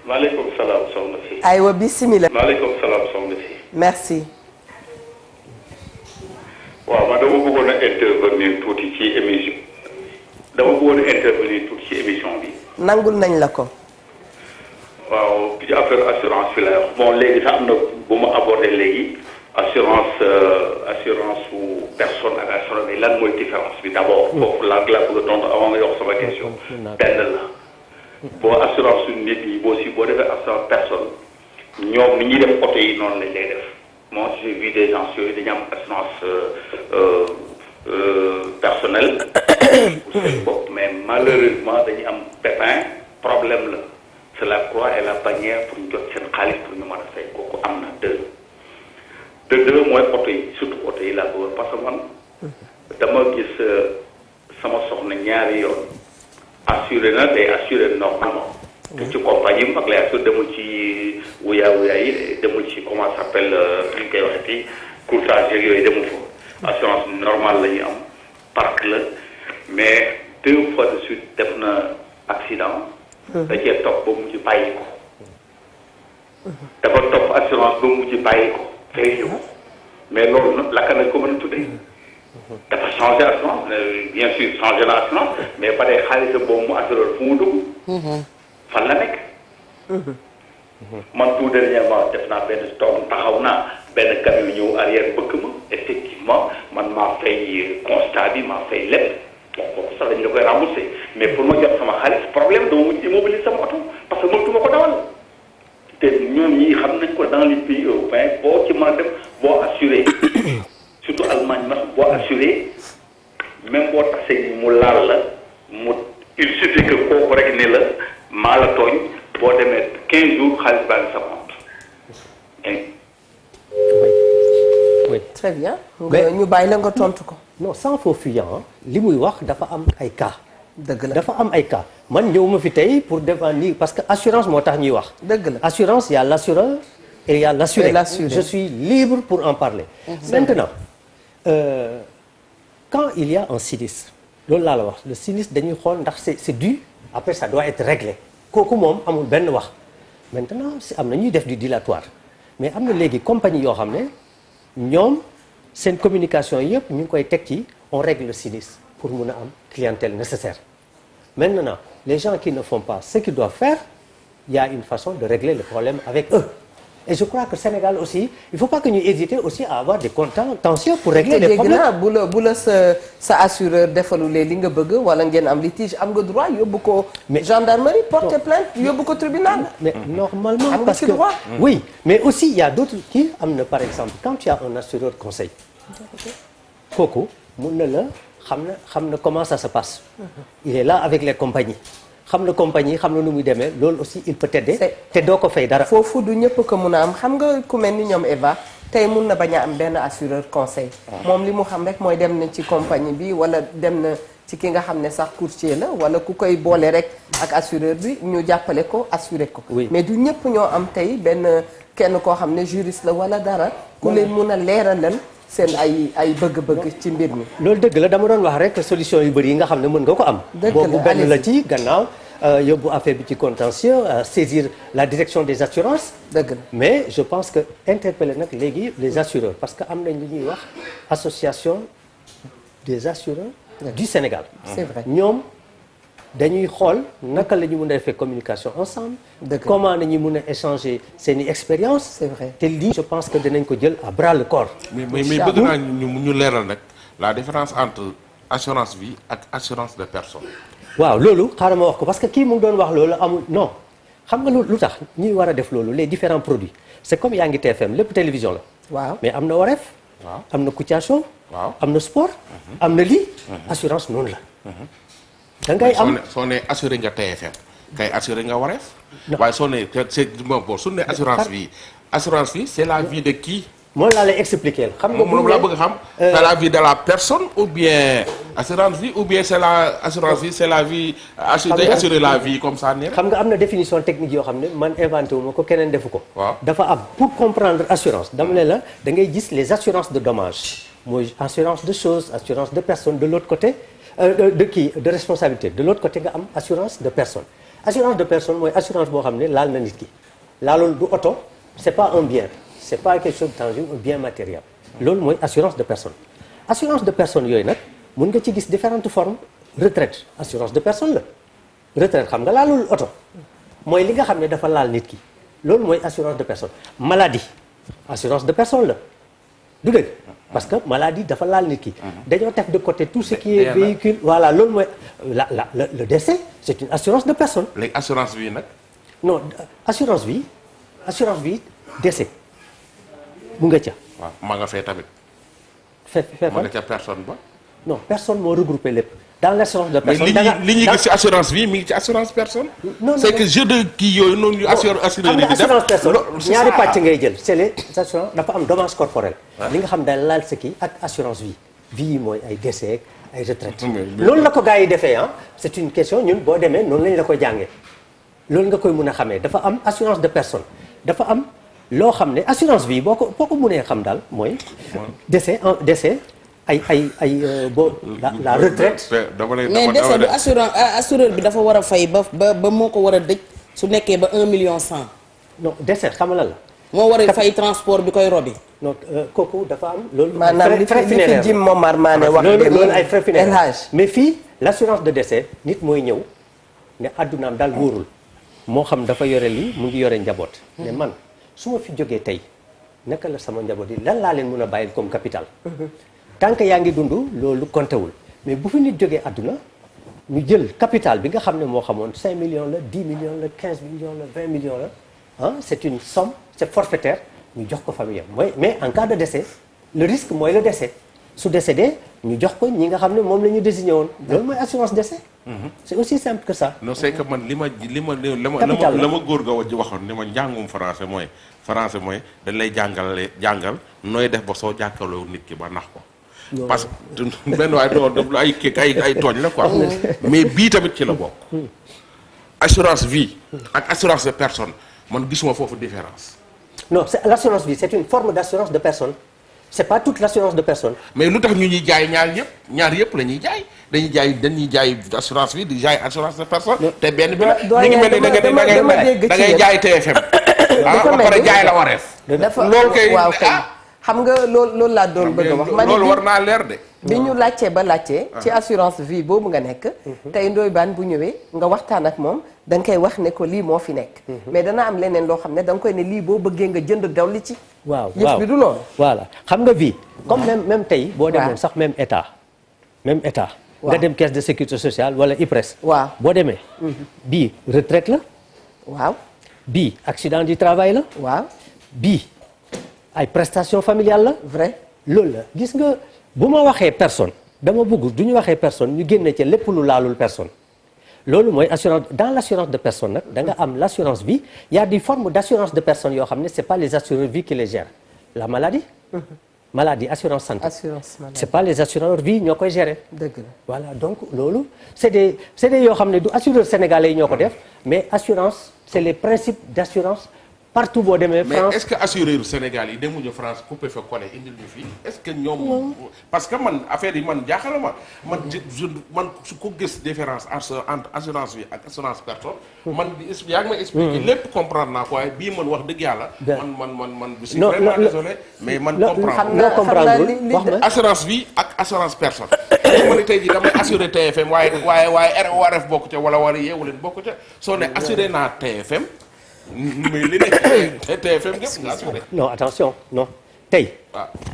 maaleykum salaam soxna si. aywa bisimilah. maaleykum salaam soxna si. merci. waaw man dama bëggoon a intervenir tuuti ci émission bi. nangul nañ la ko. waaw ci affaire assurance bi la wax bon léegi sax am na bu ma abordé léegi. assurance su personne ak assurance bi lan mooy différence bi d'abord. foofu laa bëgg a tontu avant nga yokk sama question. benn la boo assurance su nit yi boo defee assurance personne ñoom ni ñuy def oto yi noonu lañ lay def moi j'ai vu des gens yooyu dañu am assurance personnelle pour seen bopp mais malheureusement dañu am pépin problème la c'est la croix et la bannière pour ñu jot seen xaalis pour ñu mën a fay kooku am na deux. de deux mooy oto yi surtout oto yi laa bëgg parce que man dama gis sama soxna ñaari yoon assuré na day assuré normalement. te ci compagnie bi mag lay assuré demul ci wuyaa yi demul ci comment ça s'appelle li ñu koy waxeeti courtage yeeg yooyu demul fa. assurance normale la ñuy am parc la mais 2 fois de suite def na accident. da cee topp ba mujj bàyyi ko. dafa topp assurance ba mujj bàyyi ko. mais loolu nag lakka nañ ko mën a tuddee dafa changé assurance bien sûr changé na assurance mais ba tey xaalis boobu mu assuré fu mu dugg fan la nekk man tout dernièrement def naa benn toog taxaw naa benn camion ñëw arrière bëgg ma effectivement man maa fay constat bi maa fay lépp bon kooku sax dañ la koy remboursé mais pour ma jot sama xaalis problème dama mujj immobiliser sama oto parce que mënatuma ko dawal te ñoom ñii xam nañ ko dans les pays européens boo ci mën a dem boo assuré surtout Allemagne nag boo assuré même boo tasee mu laal la il suffit que kooku rek ne la maa la tooñ boo demee 15 jours xaalis baa ngi sa compte. oui. très bien. Mais- ñu bàyyi la nga tontu ko. non sans faux fuyant li muy wax dafa am ay cas. dëgg la dafa am ay cas man ñëwuma fi tey pour défendre nii parce que assurance moo tax ñuy wax. dëgg la assurance il y a l'assureur et il y a l'assuré. Et l'assuré. Je suis libre pour en parler. Maintenant quand il y a un sinistre loolu laa la wax le sinistre dañuy xool ndax c'est dû après ça doit être réglé kooku moom amul benn wax maintenant si am na ñuy def du dilatoire mais am na léegi compagnie yoo xam ne ñoom seen communication yëpp ñu ngi koy teg ci on règle le sinistre pour mun a am clientèle nécessaire maintenant les gens qui ne font pas ce qu'ils doivent faire il y a une façon de régler le problème avec eux et je crois que Sénégal aussi il faut pas que ñu hésiter aussi à avoir des contentieux pour régler les problèmes. bu la sa assureur defalulee li nga bëgg wala ngeen am litige am nga droit yóbbu ko Mais- gendarmerie porter plainte yóbbu ko tribunal. Mais normalement Am nga parce ci que droit. oui mais aussi il y a d'autres qui am na par exemple quand tu as un assureur conseil kooku mun na la xam na comment ça se passe il est là avec les compagnies xam na compagnie xam na nu muy demee loolu aussi il peut t'aider te doo ko fay dara. foofu du ñëpp ko mun a am xam nga ku mel ni ñoom Eva tey mun na bañ a am benn assureur conseil. moom li mu xam rek mooy dem na ci compagnie bi wala dem na ci ki nga xam ne sax courtier la wala ku koy boole rek ak assureur bi ñu jàppale ko assurer ko. Oui. mais du ñëpp ñoo am tey benn kenn koo xam ne juriste la wala dara ku leen mun a leeralal seen ay bëgg-bëgg ci mbir mi. loolu dëgg la dama doon wax rek solution yu bëri yi nga xam ne mën nga ko am. Dëgg la, boobu benn la allez-y. ci gannaaw yóbbu affaire bi ci contentieux saisir la direction des assurances. dëgg la mais je pense que interpeller nag léegi les assureurs parce que am nañ li ñuy wax association des assureurs du Sénégal. c'est vrai. ñoom dañuy xool naka la ñu mën a defee communication ensemble. Dëgg la. comment nañu mën a échanger seen i expérience. C'est vrai. te lii je pense que dinañ ko jël à bras le corps. mais bëgg naa ñu leeral nag la différence entre assurance vie ak assurance de personne. waaw loolu xaaral ma wax ko parce que kii mu ngi doon wax loolu amul non xam nga lu tax ñuy war a def loolu les différents produits c'est comme yaa ngi TFM lépp télévision la. waaw mais am na Wareef. waaw am na Kouthia Show. waaw am na sport. am na lii. assurance noonu la. da ngay am soo ne assuré nga TFM kay assuré nga Wareef. waaye soo ne c'est bon su ne assurance vie c'est la vie de qui. moom laa lay expliquer xam nga moom laa bëgg a xam. c'est la vie de la personne ou bien assurance vie ou bien c'est la assurance vie c'est la vie. day assurer la vie comme ça nii rek. xam nga am na définition technique yoo xam ne man inventé wu ma ko keneen defu ko. waaw dafa am pour comprendre assurance dama ne la da ngay gis les assurances de dommages mooy assurance de choses assurance de personne de l'autre côté de responsabilité de l'autre côté nga am assurance de personne. assurance de personne mooy assurance boo xam ne laal na nit ki laaloon du oto c'est pas un bien. c'est pas quelque chose de tangible un bien matériel loolu mooy assurance de personne assurance de personne yooyu nag mën nga ci gis différentes formes retraite assurance de personne la retraite xam nga laalul oto mooy li nga xam ne dafa laal nit ki loolu mooy assurance de personne maladie assurance de personne la du dëgg parce que maladie dafa laal nit ki dañoo teg de côté tout ce qui est véhicule voilà loolu mooy le décès c'est une assurance de personne. léegi assurance vie nag. non assurance vie décès mu nga ca. waaw maa nga fee tamit. ma nga ca personne ba. non personne moo regroupé lépp dans l'assurance de personne. mais li ñuy gis ci assurance vie mi ngi ci assurance personne. non c'est que jeu de kii yooyu noonu. assureur xam nga assurance personne c'est ñaari ça. pàcc ngay jël c'est les assurances dafa am dommage corporel. li nga xam daal laal sa kii ak assurance vie. vie yi mooy ay décès ay retraite loolu la ko gars yi defee ah c'est une question ñun boo demee noonu lañ la koy jàngee loolu nga koy mun a xamee dafa am assurance de personne dafa am loo xam ne assurance vie boo ko mënee xam daal mooy. décès la retraite. mais décès du assureur bi dafa war a fay ba moo ko war a dëj su nekkee ba 1 million 100. non décès xam nga lan la. moo war a fay transport bi koy robi. non kooku dafa am loolu. maanaam li fi Jim Momar Mané wax loolu ay frais funéraires mais fii l'assurance de décès nit mooy ñëw ne addunaam daal wóorul moo xam dafa yore lii mu ngi yore njaboot. mais man su ma fi jógee tey naka la sama njaboot yi lan laa leen mën a bàyyil comme capital. tant que yaa ngi dund loolu compté wul mais bu fi nit jógee àdduna ñu jël capital bi nga xam ne moo xamoon 5 millions la 10 millions la 15 millions la 20 millions la ah c'est une somme c'est forfaitaire ñu jox ko famille mooy mais en cas de décès le risque mooy le décès su décédé ñu jox ko ñi nga xam ne moom la ñu désigné woon loolu mooy assurance décès. c'est aussi simple que ça. non c'est que man li ma Capital la. la ma góor ga waxoon ni ma njàngum français mooy dañ lay jàngal nooy def ba soo jàkkaarloo nit ki ba nax ko. parce que benn waaye doo ay ay tooñ la quoi. mais bii tamit ci la bokk. assurance vie ak assurance de personne man gisuma foofu différence. non l'assurance vie c'est une forme d'assurance de personne c'est pas toute l'assurance de personne. mais lu tax ñu ñuy jaay ñaar yëpp la ñuy jaay dañuy jaay assurance vie di jaay assurance de personne. te benn bi la mi ngi mel ni da ngay jaay TFM. ba pare jaay la wareef. loolu kay waaw kay xam nga loolu laa doon bëgg a wax. loolu war naa leer de. bi ñu laajtee ba laajtee. ci assurance vie boobu nga nekk. tey Ndoye Bane bu ñëwee nga waxtaan ak moom da nga koy wax ne ko lii moo fi nekk. mais dana am leneen loo xam ne da nga koy ne lii boo bëggee nga jënd daw li ci. waaw yëf bi du loolu. voilà xam nga vie. comme même tey boo demoon sax même état. waaw nga dem caisse de sécurité sociale wala IPRES. waaw boo demee. bii retraite la. waaw. bii accident du travail la. waaw. bii ay prestations familiales la. vrai. loolu la gis nga bu ma waxee personne dama bëgg du ñu waxee personne ñu génne ca lépp lu laalul personne. loolu mooy assurance dans l'assurance de personne nag da nga am l'assurance vie il y a des formes d'assurance de personne yoo xam ne c'est pas les assureurs vie qui les gèrent la maladie. maladie assurance santé. assurance maladie. c'est pas les assureurs vie ñoo koy gérer. dëgg la voilà donc loolu c'est des yoo xam ne du assureurs sénégalais yi ñoo ko def mais assurance c'est les principes d'assurance partout boo demee France. mais est-ce que assureur Sénégal yi demuñu France coupé fa collé indil ñu fii est-ce que ñoom. parce que man affaire yi man jaaxal ma man su ko gis différence entre assurance vie ak assurance personne. man yaa ngi may expliquer lépp comprendre naa ko waaye bii man wax dëgg yàlla. man je suis vraiment désolé. mais man comprendre assurance vie ak assurance personne. ma ne tey jii damay assuré TFM waaye RORF bokk ca wala Yeewu Leen bokk ca soo ne assuré naa TFM. mais li nekk TFM yëpp nga assuré. non attention non tey.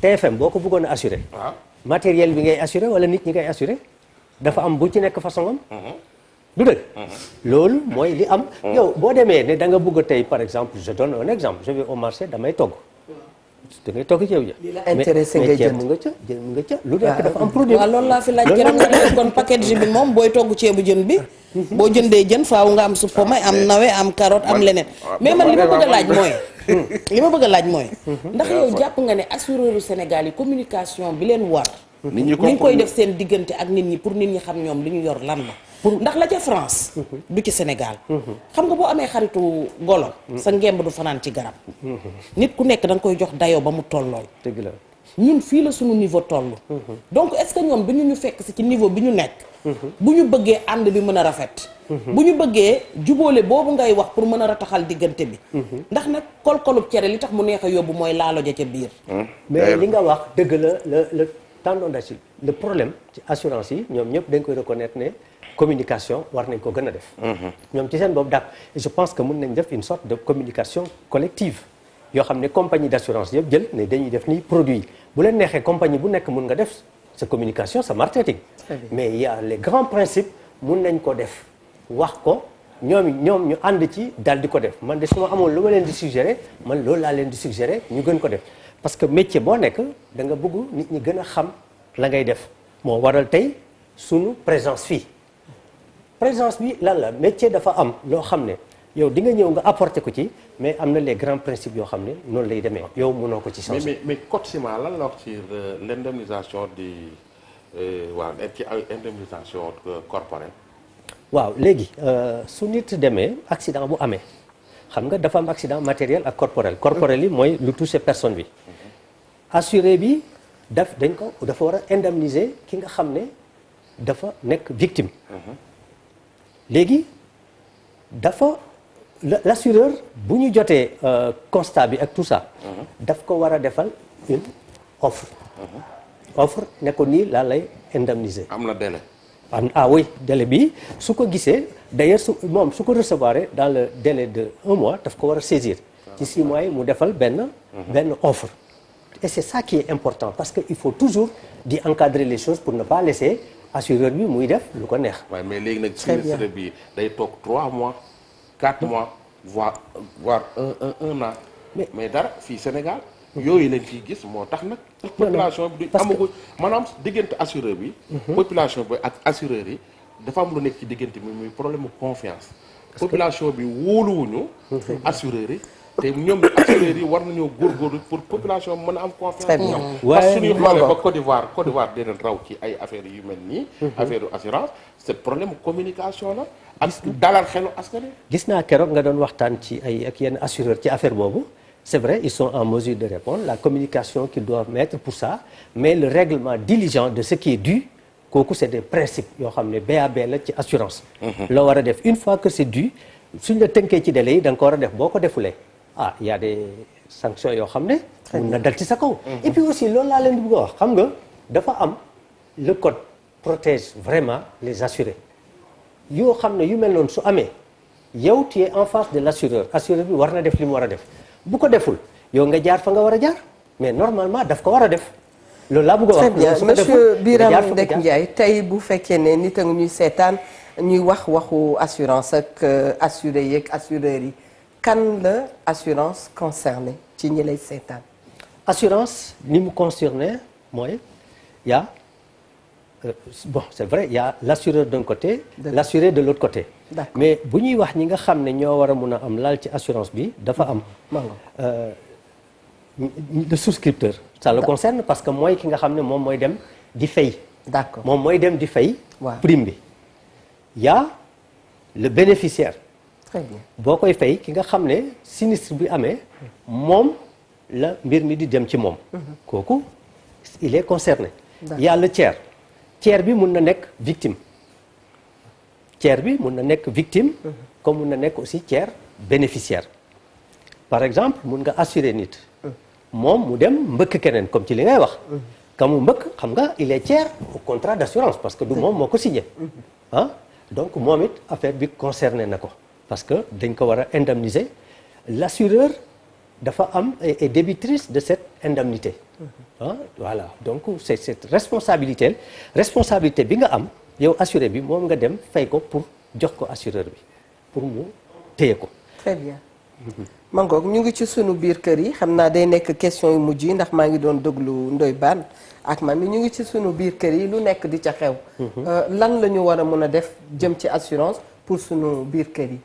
TFM boo ko bëggoon a assuré. waaw matériel bi ngay assuré wala nit ñi ngay assuré dafa am bu ci nekk façon am. du dëgg. loolu mooy li am. yow boo demee ne da nga bëgg a tey par exemple je donne un exemple je vais au marché damay togg. da ngay togg ceeb ja. li la intéressé ngay jënd mais ceeb mu nga ca lu nekk dafa am produit. waaw loolu laa fi laaj keroog nga def kon package bi moom booy togg ceebu jën bi. boo jëndee jën faaw nga am suppome am nawe am carotte am leneen. mais man li ma bëgg a laaj mooy. ndax yow jàpp nga ne assureur Sénégal yi communication bi leen war. nit ñi ngi koy def seen diggante ak nit ñi pour nit ñi xam ñoom li ñu yor lan la. ndax la ca France. du ci Sénégal. xam nga boo amee xaritu golo. sa ngemb du fanaan ci garab. nit ku nekk da nga koy jox dayoo ba mu tollool. dëgg la ñun fii la suñu niveau toll. donc est-ce que ñoom duñu ñu fekk si ci niveau bi ñu nekk. bu ñu bëggee ànd bi mën a rafet. bu ñu bëggee jubóole boobu ngay wax pour mën a rataxal diggante bi. ndax nag kol-kolub cere li tax mu neex a yóbbu mooy laalo ja ca biir. mais li nga wax dëgg la le tendon d'Achille le problème ci assurance yi ñoom ñëpp dañ koy reconnaître ne communication war nañ ko gën a def. ñoom ci seen boobu d'accord je pense que mën nañ def une sorte de communication collective yoo xam ne compagnie d'assurance yëpp jël ne dañuy def ni produit bu leen neexee compagnie bu nekk mën nga def sa communication sa marketing. mais il y a les grands principes mën nañ ko def wax ko ñoom ñu ànd ci daal di ko def man de su ma amoon lu ma leen di suggérer man loolu laa leen di suggérer ñu gën ko def parce que métier boo nekk da nga bëgg nit ñi gën a xam la ngay def moo waral tey sunu présence fii présence bi lan la métier dafa am loo xam ne yow di nga ñëw nga apporter ko ci mais am na les grands principes yoo xam ne noonu lay demee yow mënoo ko ci changer. mais code ciment lan la wax ci l'indemnisation di ci indemnisation corporelle. waaw léegi su nit demee accident bu amee xam nga dafa am accident matériel ak corporel yi mooy lu touché personne bi assuré bi dafa war a indemniser ki nga xam ne dafa nekk victime léegi dafa l'assureur bu ñu jotee constat bi ak tout ça daf ko war a defal une offre ne ko nii laa lay indemniser. am na délai. Oui délai bi su ko gisee d'ailleurs su ko recevoir dans le délai de 1 mois daf ko war a saisir ci 6 mois yi mu defal benn offre et c'est ça qui est important parce que il faut toujours di encadrer les choses pour ne pas laisser assureur bi muy def lu ko neex. waaye mais léegi nag sinistre bi day toog 3 mois 4 mois voire un an mais dara fii Sénégal yooyu lañ ciy gis moo tax nag population bi du amagul maanaam diggante assureur bi population bi ak assureur yi dafa am lu nekk ci diggante bi muy problème de confiance population bi wóoluwuñu assureur yi te ñoom assureurs yi war nañoo góorgóorlu pour population mën a am confiance. Très bien. parce que suñuy xoolee ba Côte d'Ivoire dinañ raw ci ay affaires yu mel nii. affaire assurance c'est problème communication la. ak dalal xelu askan wi. gis naa keroog nga doon waxtaan ci ay ak yenn assureurs ci affaire boobu c'est vrai ils sont en mesure de répondre la communication qu'ils doivent mettre pour ça mais le règlement diligent de ce qui est dû kooku c'est des principes yoo xam ne BAB la ci assurance. loo war a def une fois que c'est dû suñ la tënkee ci délai yi da nga ko war a def boo ko defulee. Il y a des sanctions yoo xam ne mun na dal ci sa kaw et puis aussi loolu laa leen di bëgg a wax xam nga dafa am le code protège vraiment les assurés yoo xam ne yu mel noonu su amee yow tu es en face de l'assureur assureur bi war na def li mu war a def bu ko deful yow nga jaar fa nga war a jaar mais normalement daf ko war a def loolu laa bëgg a wax. très bien monsieur Birame Ndek Ndiaye tey bu fekkee ne nit a ngi ñuy seetaan ñuy waxu assurance ak assuré yeeg assureurs yi kan la assurance concernée ci ñi lay seetaan. assurance ni mu concerné mooy y a bon c'est vrai y a l'assureur d'un côté l'assuré de l'autre côté. mais bu ñuy wax ñi nga xam ne ñoo war a mun a am laal ci assurance bi dafa am. le souscripteur. ça le concerne parce que mooy ki nga xam ne moom mooy dem di fay. d'accord moom mooy dem di fay. prime bi y a le bénéficiaire. très bien boo koy fay ki nga xam ne sinistre bi amee moom la mbir mi di dem ci moom. kooku il est concerné. il y a le tiers. tiers bi mun na nekk victime. tiers bi mun na nekk victime. comme mun na nekk aussi tiers bénéficiaire. par exemple mun nga assurer nit. moom mu dem mbëkk keneen comme ci li ngay wax. ka mu mbëkk xam nga il est tiers au contrat d'assurance parce que du moom moo ko signé. donc moom it affaire bi concerné na ko. parce que dañ ko war a indemniser l'assureur dafa am est débitrice de cette indemnité. voilà donc c'est cette responsabilité bi nga am yow assuré bi moom nga dem fay ko pour jox ko assureur bi pour mu téye ko. très bien. Mangoog ñu ngi ci sunu biir kër yi xam naa day nekk question yu mujj yi ndax maa ngi doon déglu Ndoye Bane ak Mamy ñu ngi ci sunu biir kër yi lu nekk di ca xew. lan la ñu war a mën a def jëm ci assurance pour sunu biir kër yi.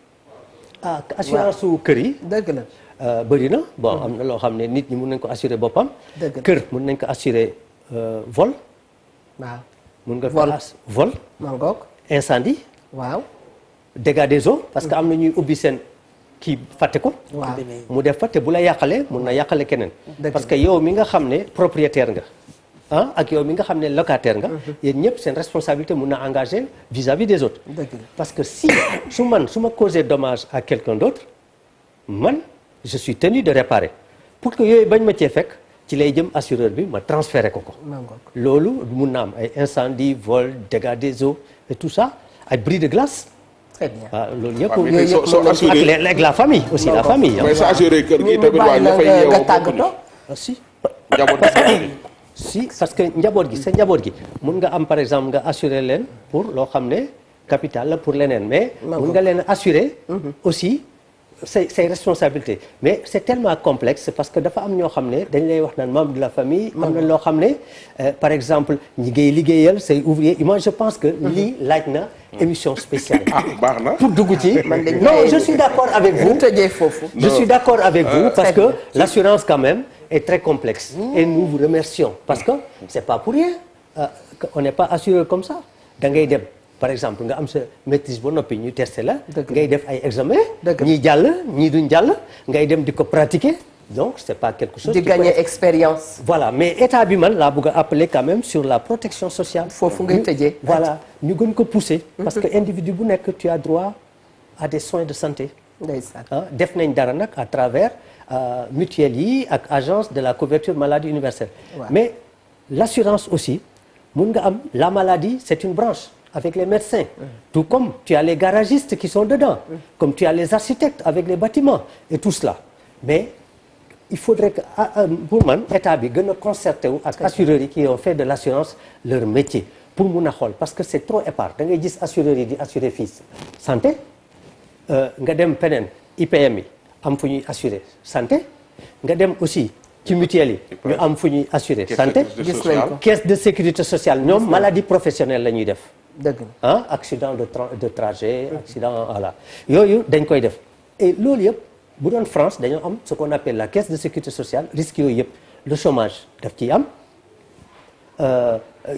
assurance su kër yi. dëgg la. bëri na bon am na loo xam ne nit ñi mun nañ ko assurer boppam. dëgg la kër mun nañ ko assurer vol. waaw mun nga ko vol. Mangoog. incendie. waaw. dégâts des eaux parce que am na ñuy ubbi seen kii fàtte ko. waaw mu def fa te bu la yàqalee mun na yàqale keneen. parce que yow mi nga xam ne propriétaire nga. ak yow mi nga xam ne locataire nga. yéen ñëpp seen responsabilité mun na engager vis-à-vis des autres. parce que si su ma causé dommage à quelqu'un d'autre man je suis tenu de réparer pour que yooyu bañ ma cee fekk ci lay jëm assureur bi ma transféré ko. loolu mun na am ay incendie vol dégâts des eaux et tout ça ay bris de glace. très bien loolu yëpp avec la famille aussi la famille. mais sa assuré kër gi tamit waaye la fay yeewoo nga tàggatoo. si. njaboot si parce que njaboot gi sa njaboot gi mun nga am par exemple nga assurer leen pour loo xam ne capital la pour leneen mais. mun nga leen assurer. aussi say responsabilité mais c'est tellement complexe parce que dafa am ñoo xam ne dañ lay wax naan membre de la famille. am na loo xam ne par exemple ñi ngay liggéeyal say ouvrier moi je pense que lii laaj na émission spéciale. baax na pour dugg ci. non je suis d'accord avec vous. je suis d'accord avec vous parce que l'assurance quand même est très complexe. et nous vous remercions parce que c'est pas pour rien on n'est pas assuré comme ça da ngay dem. par exemple nga am sa maîtrise ba noppi ñu testé la. ngay def ay examen. ñii jàll ñii duñ jàll. ngay dem di ko pratiquer donc c'est pas quelque chose. di gagner expérience. voilà mais état bi man laa bëgg a appeler quand même sur la protection sociale. foofu ngay tëjee. voilà ñu gën ko pousser. parce que individu bu nekk tu as droit à des soins de santé. ndeysaan. def nañ dara nag à travers mutuelle yi ak agence de la couverture maladie universelle. mais l'assurance aussi mun nga am la maladie c'est une branche. avec les médecins, tout comme tu as les garagistes qui sont dedans, comme tu as les architectes avec les bâtiments et tout cela. Mais il faudrait que pour man état bi gën a concerté wu ak assureurs yi qui ont fait de l'assurance leur métier pour mun a xool parce que c'est trop épars da ngay gis assureurs yi di assurer fii santé nga dem peneen IPM yi am fu ñuy assurer santé nga dem aussi ci mutuelle yi ñu am fu ñuy assurer santé gis nañ ko caisse de sécurité sociale ñoom maladie professionnelle la ñuy def dëgg ah accident de trajet accident voilà yooyu dañ koy def et loolu yëpp bu doon France dañoo am ce qu'on appelle la caisse de sécurité sociale risque yooyu yëpp le chômage daf ciy am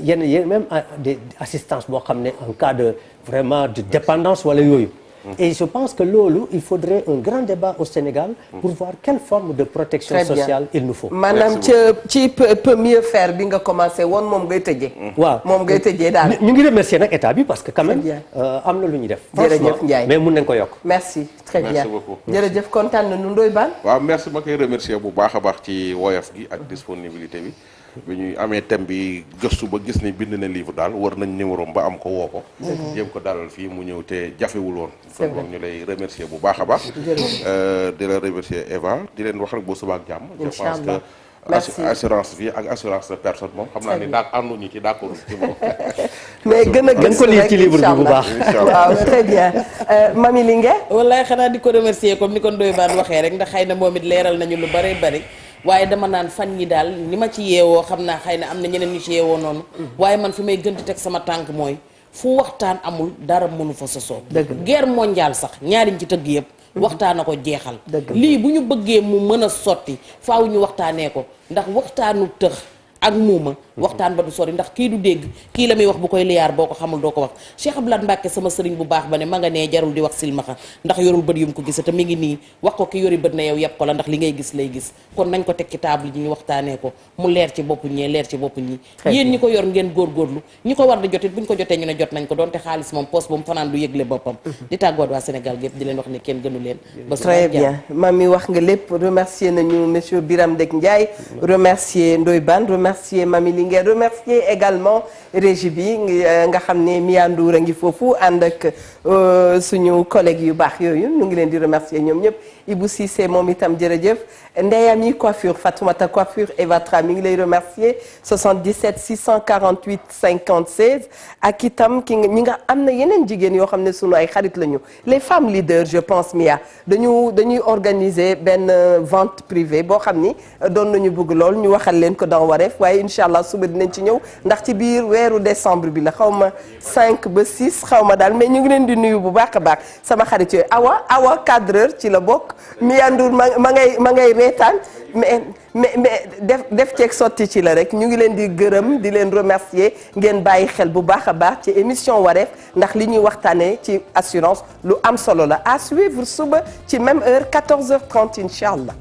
yenn même des assistance boo xam ne en cas de vraiment de dépendance wala yooyu et je pense que loolu il faudrait un grand débat au Sénégal pour voir quelle forme de protection sociale il nous faut maanaam ci peut mieux faire bi nga commencé woon moom ngay tëjee waaw moom ngay tëjee daal ñu ngi remercier nag état bi parce que quand même am na lu ñuy def jërëjëf Ndiaye mais mun nañ ko yokk merci très bien merci beaucoup jërëjëf kontaan na nu Ndoye Bane waaw merci ma koy remercier bu baax a baax ci woyof gi ak disponibilité bi bi ñuy amee thème bi gëstu ba gis ni bind na livre daal war nañ numéro ba am ko woo ko jéem ko dalal fii mu ñëw te jafewul woon kon boog ñu lay remercier bu baax a baax di la remercier Eva di leen wax rek boo suba ak jàmm je pense que assurance vie ak assurance de personne moom xam naa ni daal ànduñu ci d'accord ci moom mais gën a gëstu ko lire ci livre bi bu baax waaw très bien Mami Linguère wallaay xanaa di ko remercier comme ni ko Ndoye Bane waxee rek ndax xëy na moom it leeral nañu lu bari bari waaye dama naan fan yi daal ni ma ci yeewoo xam naa xëy na am na ñeneen ñu ci yeewoo noonu waaye man fi may gën di teg sama tànk mooy fu waxtaan amul dara mënu fa sosoo guerre mondiale sax ñaariñ ci tëgg yëpp waxtaan a ko jeexal lii bu ñu bëggee mu mën a sotti faaw ñu waxtaanee ko ndax waxtaanu tëx ak muuma waxtaan ba du sori ndax kii du dégg kii la muy wax bu koy liyaar boo ko xamul doo ko wax Cheikh Abdoulaye Mbacke sama sëriñ bu baax ba ne ma nga nee jarul di wax silmaxa ndax yorul bët yum ko gisa te mi ngi nii wax ko ki yori bët na yow yàpp ko la ndax li ngay gis lay gis kon nañ ko teg ci table ji ñu waxtaanee ko mu leer ci bopp ñee leer ci bopp ñi yéen ñi ko yor ngeen góorgóorlu ñi ko war di jotit buñ ko jotee ñu ne jot nañ ko doonte xaalis moom poste bu mu fanaan du yëgle boppam di tàggoot waa Sénégal gépp di leen wax ne kenn gënu leen ba très bien Mami wax nga lépp remercier nañu monsieur Biram Dek Ndiaye remercier Ndoye Bane remercier Mami Linguère remercier également régie bi nga xam ne Mia Ndour a ngi foofu ànd ak suñu collègues yu baax yooyu ñu ngi leen di remercier ñoom ñëpp Ibou Cissé moom itam jërëjëf Ndeyami coiffure Fatoumata coiffure Eva Tra mi ngi lay remercier 77 648 50 16 ak itam ñi nga am na yeneen jigéen yoo xam ne sunu ay xarit lañu les femmes leaders je pense Mia dañuy organiser benn vente privée boo xam ni doon nañu bëgg lool ñu waxal leen ko dans Wareef waaye incha allah suba dinañ ci ñëw ndax ci biir weeru décembre bi la xaw ma 5 ba 6 xaw ma daal mais ñu ngi leen di nuyu bu baax a baax sama xarit yooyu awa cadreur ci la bokk Mia Ndour ma ngay reetaan mais def ceeg sotti ci la rek ñu ngi leen di gërëm di leen remercier ngeen bàyyi xel bu baax a baax ci émission Wareef ndax li ñuy waxtaanee ci assurance lu am solo la à suivre suba ci même heure 14h30 incha allah.